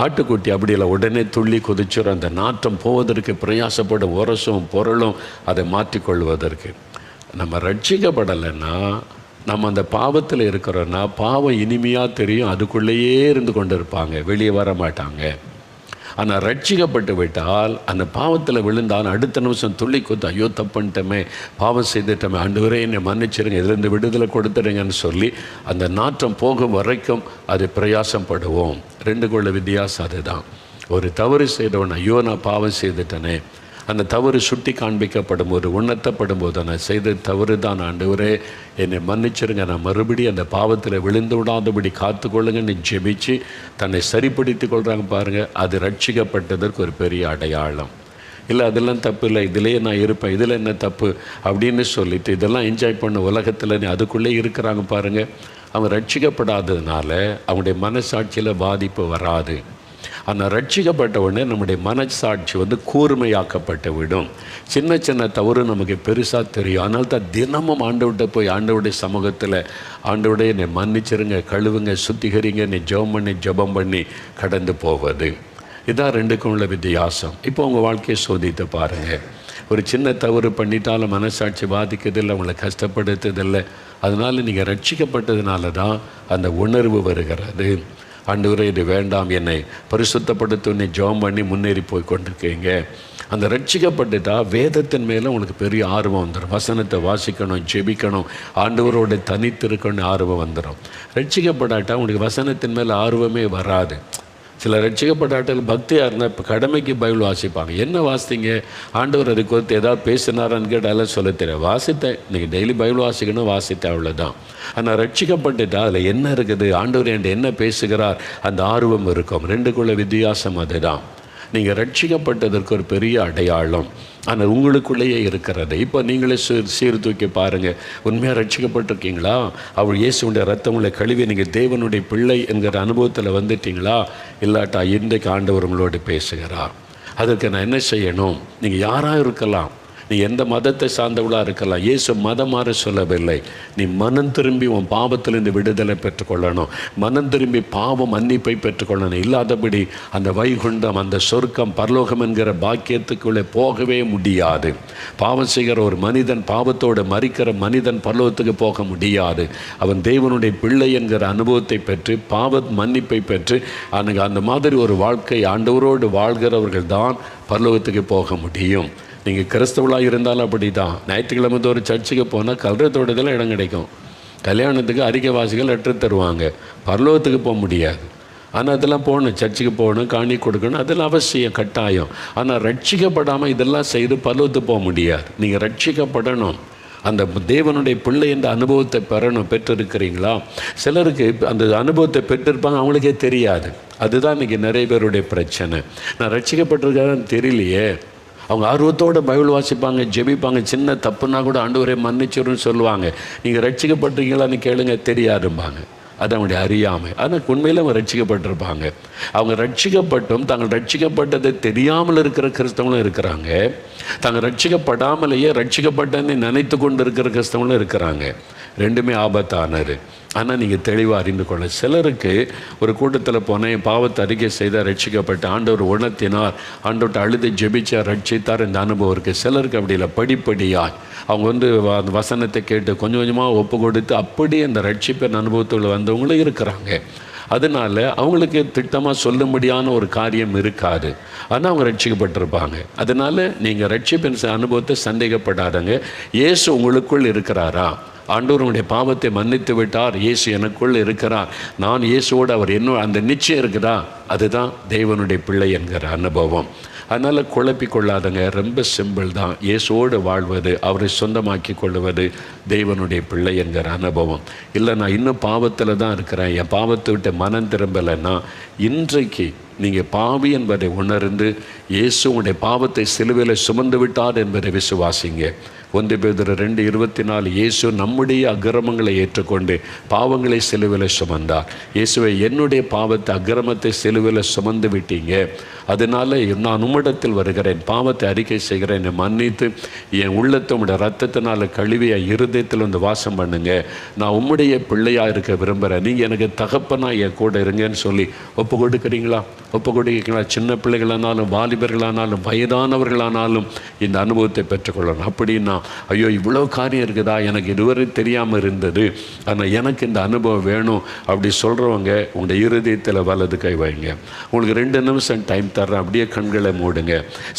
ஆட்டுக்குட்டி அப்படி இல்லை, உடனே துள்ளி குதிச்சிடும். அந்த நாற்றம் போவதற்கு பிரயாசப்படும், உரசும் பொருளும் அதை மாற்றிக்கொள்வதற்கு. நம்ம ரட்சிக்கப்படலைன்னா, நம்ம அந்த பாவத்தில் இருக்கிறோன்னா, பாவம் இனிமையாக தெரியும், அதுக்குள்ளேயே இருந்து கொண்டு இருப்பாங்க, வெளியே வர மாட்டாங்க. ஆனால் ரட்சிக்கப்பட்டு விட்டால் அந்த பாவத்தில் விழுந்தால் அடுத்த நிமிஷம் துள்ளி குத்து, ஐயோ தப்புன்ட்டமே, பாவம் செய்துட்டமே, ஆண்டவரே என்னை மன்னிச்சிருங்க, இதிலிருந்து விடுதலை கொடுத்துருங்கன்னு சொல்லி அந்த நாற்றம் போகும் வரைக்கும் அது பிரயாசப்படுவோம். 2க்குள்ள வித்தியாசம் அதுதான். ஒரு தவறு செய்தவன், ஐயோ நான் பாவம் செய்துட்டனே, அந்த தவறு சுட்டி காண்பிக்கப்படும் போது, உணர்த்தப்படும் போது, நான் செய்த தவறு தான் ஆண்டவரே என்னை மன்னிச்சிருங்க, நான் மறுபடியும் அந்த பாவத்தில் விழுந்து விடாதபடி காத்துக்கொள்ளுங்கன்னு ஜெபிச்சு தன்னை சரிப்படுத்தி கொள்கிறாங்க பாருங்கள். அது ரட்சிக்கப்பட்டதற்கு ஒரு பெரிய அடையாளம். இல்லை அதெல்லாம் தப்பு இல்லை, இதிலே நான் இருப்பேன், இதில் என்ன தப்பு அப்படின்னு சொல்லிட்டு இதெல்லாம் என்ஜாய் பண்ண உலகத்தில் அதுக்குள்ளே இருக்கிறாங்க பாருங்கள். அவங்க ரட்சிக்கப்படாததுனால அவங்களுடைய மனசாட்சியில் பாதிப்பு வராது. ஆனால் ரட்சிக்கப்பட்ட உடனே நம்முடைய மனசாட்சி கூர்மையாக்கப்பட்டு விடும். சின்ன சின்ன தவறு நமக்கு பெருசாக தெரியும். அதனால தான் தினமும் ஆண்டவர்கிட்ட போய் ஆண்டவருடைய சமூகத்தில், ஆண்டவருடைய என்னை மன்னிச்சிருங்க, கழுவுங்க, சுத்திகரிங்க, என்னை ஜெபம் பண்ணி கடந்து போவது. இதான் 2க்கும் உள்ள வித்தியாசம். இப்போ உங்கள் வாழ்க்கையை சோதித்து பாருங்கள். ஒரு சின்ன தவறு பண்ணிட்டாலும் மனசாட்சி பாதிக்கிறதில்லை, உங்களை கஷ்டப்படுத்துறதில்லை. அதனால் நீங்கள் ரட்சிக்கப்பட்டதுனால தான் அந்த உணர்வு வருகிறது. ஆண்டவரே இது வேண்டாம், என்னை பரிசுத்தப்படுத்தி ஜெபம் பண்ணி முன்னேறி போய் கொண்டிருக்கீங்க. அந்த ரட்சிக்கப்பட்டுட்டா வேதத்தின் மேலே உங்களுக்கு பெரிய ஆர்வம் வந்துடும். வசனத்தை வாசிக்கணும், ஜெபிக்கணும், ஆண்டவரோட தனித்திருக்கணும் ஆர்வம் வந்துடும். ரட்சிக்கப்படாட்டா உங்களுக்கு வசனத்தின் மேலே ஆர்வமே வராது. சில ரட்சிக்கப்பட்டாட்கள் பக்தியாக இருந்தால் இப்போ கடமைக்கு பைபிள் வாசிப்பாங்க. என்ன வாசித்தீங்க, ஆண்டவர் அது குறித்து ஏதாவது பேசினாரான்னு கேட்டாலும் சொல்ல தெரியாது. வாசித்தேன், இன்றைக்கி டெய்லி பைபிள் வாசிக்கணும், வாசித்தேன், அவ்வளோதான். ஆனால் ரட்சிக்கப்பட்டுட்டா அதில் என்ன இருக்குது, ஆண்டவர் என்கிட்ட என்ன பேசுகிறார், அந்த ஆர்வம் இருக்கும். ரெண்டுக்குள்ள வித்தியாசம் அதுதான். நீங்கள் ரட்சிக்கப்பட்டதற்கு ஒரு பெரிய அடையாளம் ஆனால் உங்களுக்குள்ளேயே இருக்கிறது. இப்போ நீங்களே சீர்தூக்கி பாருங்கள், உண்மையாக ரட்சிக்கப்பட்டிருக்கீங்களா? அவள் இயேசுடைய ரத்தம் உங்களை கழுவி நீங்கள் தேவனுடைய பிள்ளை என்கிற அனுபவத்தில் வந்துட்டீங்களா? இல்லாட்டா இன்றைக்கு ஆண்டவர் உங்களோடு பேசுகிறார். அதற்கு நான் என்ன செய்யணும்? நீங்கள் யாராக இருக்கலாம், நீ எந்த மதத்தை சார்ந்தவளாக இருக்கலாம், இயேசு மதம் மாற சொல்லவில்லை. நீ மனம் திரும்பி உன் பாவத்திலிருந்து விடுதலை பெற்றுக்கொள்ளணும், மனம் திரும்பி பாவம் மன்னிப்பை பெற்றுக்கொள்ளணும். இல்லாதபடி அந்த வைகுண்டம், அந்த சொர்க்கம், பரலோகம் என்கிற பாக்கியத்துக்குள்ளே போகவே முடியாது. பாவம் செய்கிற ஒரு மனிதன், பாவத்தோடு மரிக்கிற மனிதன் பரலோகத்துக்கு போக முடியாது. அவன் தேவனுடைய பிள்ளை என்கிற அனுபவத்தை பெற்று பாவ மன்னிப்பை பெற்று அந்த மாதிரி ஒரு வாழ்க்கை ஆண்டவரோடு வாழ்கிறவர்கள் தான் பரலோகத்துக்கு போக முடியும். நீங்கள் கிறிஸ்தவளாக இருந்தாலும் அப்படி தான். ஞாயிற்றுக்கிழமை ஒரு சர்ச்சுக்கு போனால் கல்றத்தோடதில் இடம் கிடைக்கும். கல்யாணத்துக்கு அறிக்கைவாசிகள் லெட்டர் தருவாங்க. பரலோகத்துக்கு போக முடியாது. ஆனால் அதெல்லாம் போகணும், சர்ச்சுக்கு போகணும், காணி கொடுக்கணும், அதெல்லாம் அவசியம், கட்டாயம். ஆனால் ரட்சிக்கப்படாமல் இதெல்லாம் செய்து பரலோகத்துக்கு போக முடியாது. நீங்கள் ரட்சிக்கப்படணும், அந்த தேவனுடைய பிள்ளை என்ற அனுபவத்தை பெற்றிருக்கிறீங்களா? சிலருக்கு அந்த அனுபவத்தை பெற்றிருப்பாங்க, அவங்களுக்கே தெரியாது. அதுதான் இன்றைக்கி நிறைய பேருடைய பிரச்சனை. நான் ரட்சிக்கப்பட்டிருக்கான்னு தெரியலையே. அவங்க ஆர்வத்தோடு பைபிள் வாசிப்பாங்க, ஜெபிப்பாங்க, சின்ன தப்புன்னா கூட ஆண்டவரே மன்னிச்சிருன்னு சொல்லுவாங்க. நீங்கள் ரட்சிக்கப்பட்டிருக்கீங்களான்னு கேளுங்க, தெரியாதும்பாங்க. அது அவங்களுடைய அறியாமை. ஆனால் உண்மையில் அவங்க ரட்சிக்கப்பட்டிருப்பாங்க. அவங்க ரட்சிக்கப்பட்டும் தாங்கள் ரட்சிக்கப்பட்டதை தெரியாமல் இருக்கிற கிறிஸ்தவங்களும் இருக்கிறாங்க. தாங்கள் ரட்சிக்கப்படாமலேயே ரட்சிக்கப்பட்டதை நினைத்து கொண்டு இருக்கிற கிறிஸ்தவங்களும் இருக்கிறாங்க. ரெண்டுமே ஆபத்தானது. ஆனால் நீங்கள் தெளிவாக அறிந்து கொள்ள. சிலருக்கு ஒரு கூட்டத்தில் போனேன், பாவத்தை அறிக்கை செய்தால் ரட்சிக்கப்பட்டு ஆண்டவர் உணர்த்தினார், ஆண்டவர்கிட்ட அழுது ஜெபிச்சார், ரட்சித்தார், இந்த அனுபவம் இருக்குது. சிலருக்கு அப்படி இல்லை, படிப்படியாய் அவங்க அந்த வசனத்தை கேட்டு கொஞ்சம் கொஞ்சமாக ஒப்பு கொடுத்து அப்படியே அந்த ரட்சிப்பின் அனுபவத்தில் வந்தவங்களும் இருக்கிறாங்க. அதனால் அவங்களுக்கு திட்டமாக சொல்லும்படியான ஒரு காரியம் இருக்காது. ஆனால் அவங்க ரட்சிக்கப்பட்டிருப்பாங்க. அதனால் நீங்கள் ரட்சிப்பின் அனுபவத்தை சந்தேகப்படாதங்க. இயேசு உங்களுக்குள் இருக்கிறாரா? ஆண்டவர் உங்களுடைய பாவத்தை மன்னித்து விட்டார், இயேசு எனக்குள் இருக்கிறார், நான் இயேசுவோடு அவர் அந்த நிச்சயம் இருக்குதா? அதுதான் தேவனுடைய பிள்ளை என்கிற அனுபவம். அதனால் குழப்பிக்கொள்ளாதங்க, ரொம்ப சிம்பிள் தான். இயேசுவோடு வாழ்வது, அவரை சொந்தமாக்கி கொள்வது தேவனுடைய பிள்ளை என்கிற அனுபவம். இல்லை நான் இன்னும் பாவத்தில் தான் இருக்கிறேன், என் பாவத்தை விட்டு மனம் திரும்பலைன்னா, இன்றைக்கு நீங்கள் பாவி என்பதை உணர்ந்து இயேசு உங்களுடைய பாவத்தை சிலுவையில் சுமந்து விட்டார் என்பதை விசுவாசிங்க. 1 பேதுரு 2:24 இயேசு நம்முடைய அக்கிரமங்களை ஏற்றுக்கொண்டு பாவங்களை சிலுவையில் சுமந்தார். இயேசுவை என்னுடைய பாவத்தை அக்கிரமத்தை சிலுவையில் சுமந்து விட்டீங்க, அதனால் நான் உம்மிடத்தில் வருகிறேன், பாவத்தை அறிக்கை செய்கிறேன், என்னை மன்னித்து என் உள்ளத்தை உம்முடைய ரத்தத்தினால் கழுவிய இருதயத்தில் வந்து வாசம் பண்ணுங்க, நான் உம்முடைய பிள்ளையாக இருக்க விரும்புகிறேன், நீங்கள் எனக்கு தகப்பனாக என் கூட இருங்கன்னு சொல்லி ஒப்பு கொடுக்குறீங்களா? ஒப்பு கொடுக்கிறீங்களா? சின்ன பிள்ளைகளானாலும் வாலிபர்களானாலும் வயதானவர்களானாலும் இந்த அனுபவத்தை பெற்றுக்கொள்ளணும். அப்படின்னா ஐயோ இவ்வளோ காரியம் இருக்குதா, எனக்கு இதுவரை தெரியாமல் இருந்தது, ஆனால் எனக்கு இந்த அனுபவம் வேணும் அப்படி சொல்கிறவங்க உங்களுடைய இருதயத்தில் வலது கை வைங்க. உங்களுக்கு 2 நிமிஷம் டைம் தர்றேன், அப்படியே கண்களை மூடுங்க.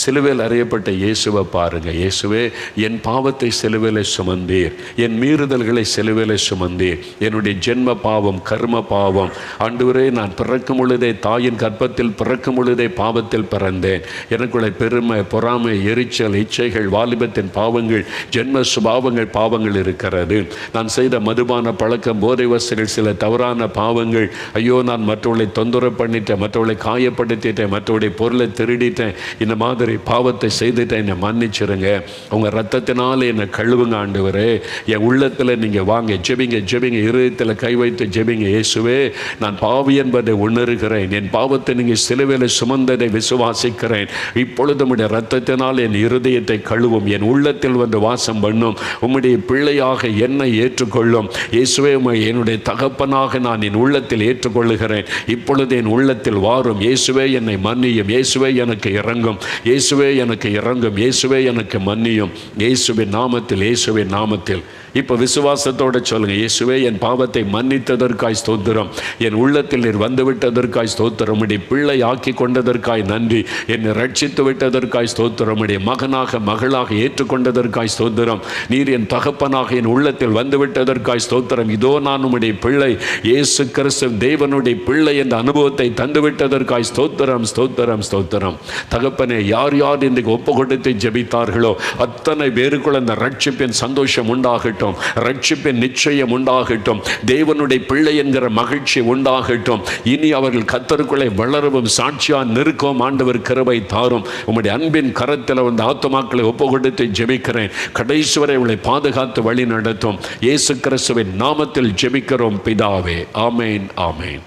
சிலுவையில் அறையப்பட்ட இயேசுவை பாருங்கள். இயேசுவே, என் பாவத்தை சிலுவையில் சுமந்தீர், என் மீறுதல்களை சிலுவையில் சுமந்தீர், என்னுடைய ஜென்ம பாவம், கர்ம பாவம், ஆண்டவரே நான் பிறக்கும் பொழுதே, தாயின் கற்பத்தில் பிறக்கும் பொழுதே பாவத்தில் பிறந்தேன், எனக்குள்ள பெருமை, பொறாமை, எரிச்சல், இச்சைகள், வாலிபத்தின் பாவங்கள், ஜென்ம சுபாவங்கள், பாவங்கள் இருக்கிறது. நான் செய்த மதுபான பழக்கம், போதை வசதிகள், சில தவறான பாவங்கள், ஐயோ நான் மற்றவர்களை தொந்தரவு பண்ணிட்டேன், மற்றவர்களை காயப்படுத்திட்டேன், மற்றவருடைய பொருளை திருடிட்டேன், இந்த மாதிரி பாவத்தை செய்துட்டேன், என்னை மன்னிச்சிருங்க, உங்கள் ரத்தத்தினால என்னை கழுவுங்க ஆண்டவரே, என் உள்ளத்தில் நீங்கள் வாங்க, ஜெபிங்க ஜெபிங்க, இருதயத்தில் கை வைத்து ஜெபிங்க. இயேசுவே, நான் பாவி என்பதை உணர்கிறேன், என் பாவத்தை நீங்கள் சிலுவையில் சுமந்ததை விசுவாசிக்கிறேன், இப்பொழுது உம்முடைய ரத்தத்தினால் என் இருதயத்தை கழுவும், என் உள்ளத்தில் வந்து வாசம் பண்ணும், உம்முடைய பிள்ளையாக என்னை ஏற்றுக்கொள்ளும். இயேசுவே, என்னுடைய தகப்பனாக நான் என் உள்ளத்தில் ஏற்றுக்கொள்ளுகிறேன், இப்பொழுது என் உள்ளத்தில் வாரும். இயேசுவே, என்னை மன்னியும். இயேசுவே, எனக்கு இறங்கும். இயேசுவே, எனக்கு இறங்கும். இயேசுவே, எனக்கு மன்னியும். இயேசுவின் நாமத்தில், இயேசுவின் நாமத்தில் இப்போ விசுவாசத்தோட சொல்லுங்க, இயேசுவே என் பாவத்தை மன்னித்ததற்காய் ஸ்தோத்திரம், என் உள்ளத்தில் நீர் வந்துவிட்டதற்காய் ஸ்தோத்திரம், உம்முடைய பிள்ளை ஆக்கி கொண்டதற்காய் நன்றி, என்னை ரட்சித்து விட்டதற்காய் ஸ்தோத்திரம், உம்முடைய மகனாக மகளாக ஏற்றுக்கொண்டதற்காய் ஸ்தோத்திரம், நீர் என் தகப்பனாக என் உள்ளத்தில் வந்துவிட்டதற்காய் ஸ்தோத்திரம், இதோ நான் உம்முடைய பிள்ளை, இயேசு கிறிஸ்து தேவனுடைய பிள்ளை என்ற அனுபவத்தை தந்துவிட்டதற்காய் ஸ்தோத்திரம் ஸ்தோத்திரம் ஸ்தோத்திரம். தகப்பனே, யார் யார் இன்றைக்கு ஒப்பு கொடுத்து ஜெபித்தார்களோ அத்தனை பேருக்குள்ள அந்த ரட்சிப்பின் சந்தோஷம் உண்டாகட்டும், ரட்சிப்பின் நிச்சயம் உண்டாகட்டும், தேவனுடைய பிள்ளை என்கிற மகிழ்ச்சி உண்டாகட்டும். இனி அவர்கள் கர்த்தருக்குள்ளே வளரவும் சாட்சியா நிற்கும். ஆண்டவர் கிருபை தாரும். உம்முடைய அன்பின் கரத்தில் அந்த ஆத்துமாக்களை ஒப்பு கொடுத்து ஜெபிக்கிறேன். கடைசி வரை உங்களை பாதுகாத்து வழி நடத்தும். இயேசு கிறிஸ்துவின் நாமத்தில் ஜெபிக்கிறோம் பிதாவே. ஆமேன் ஆமேன்.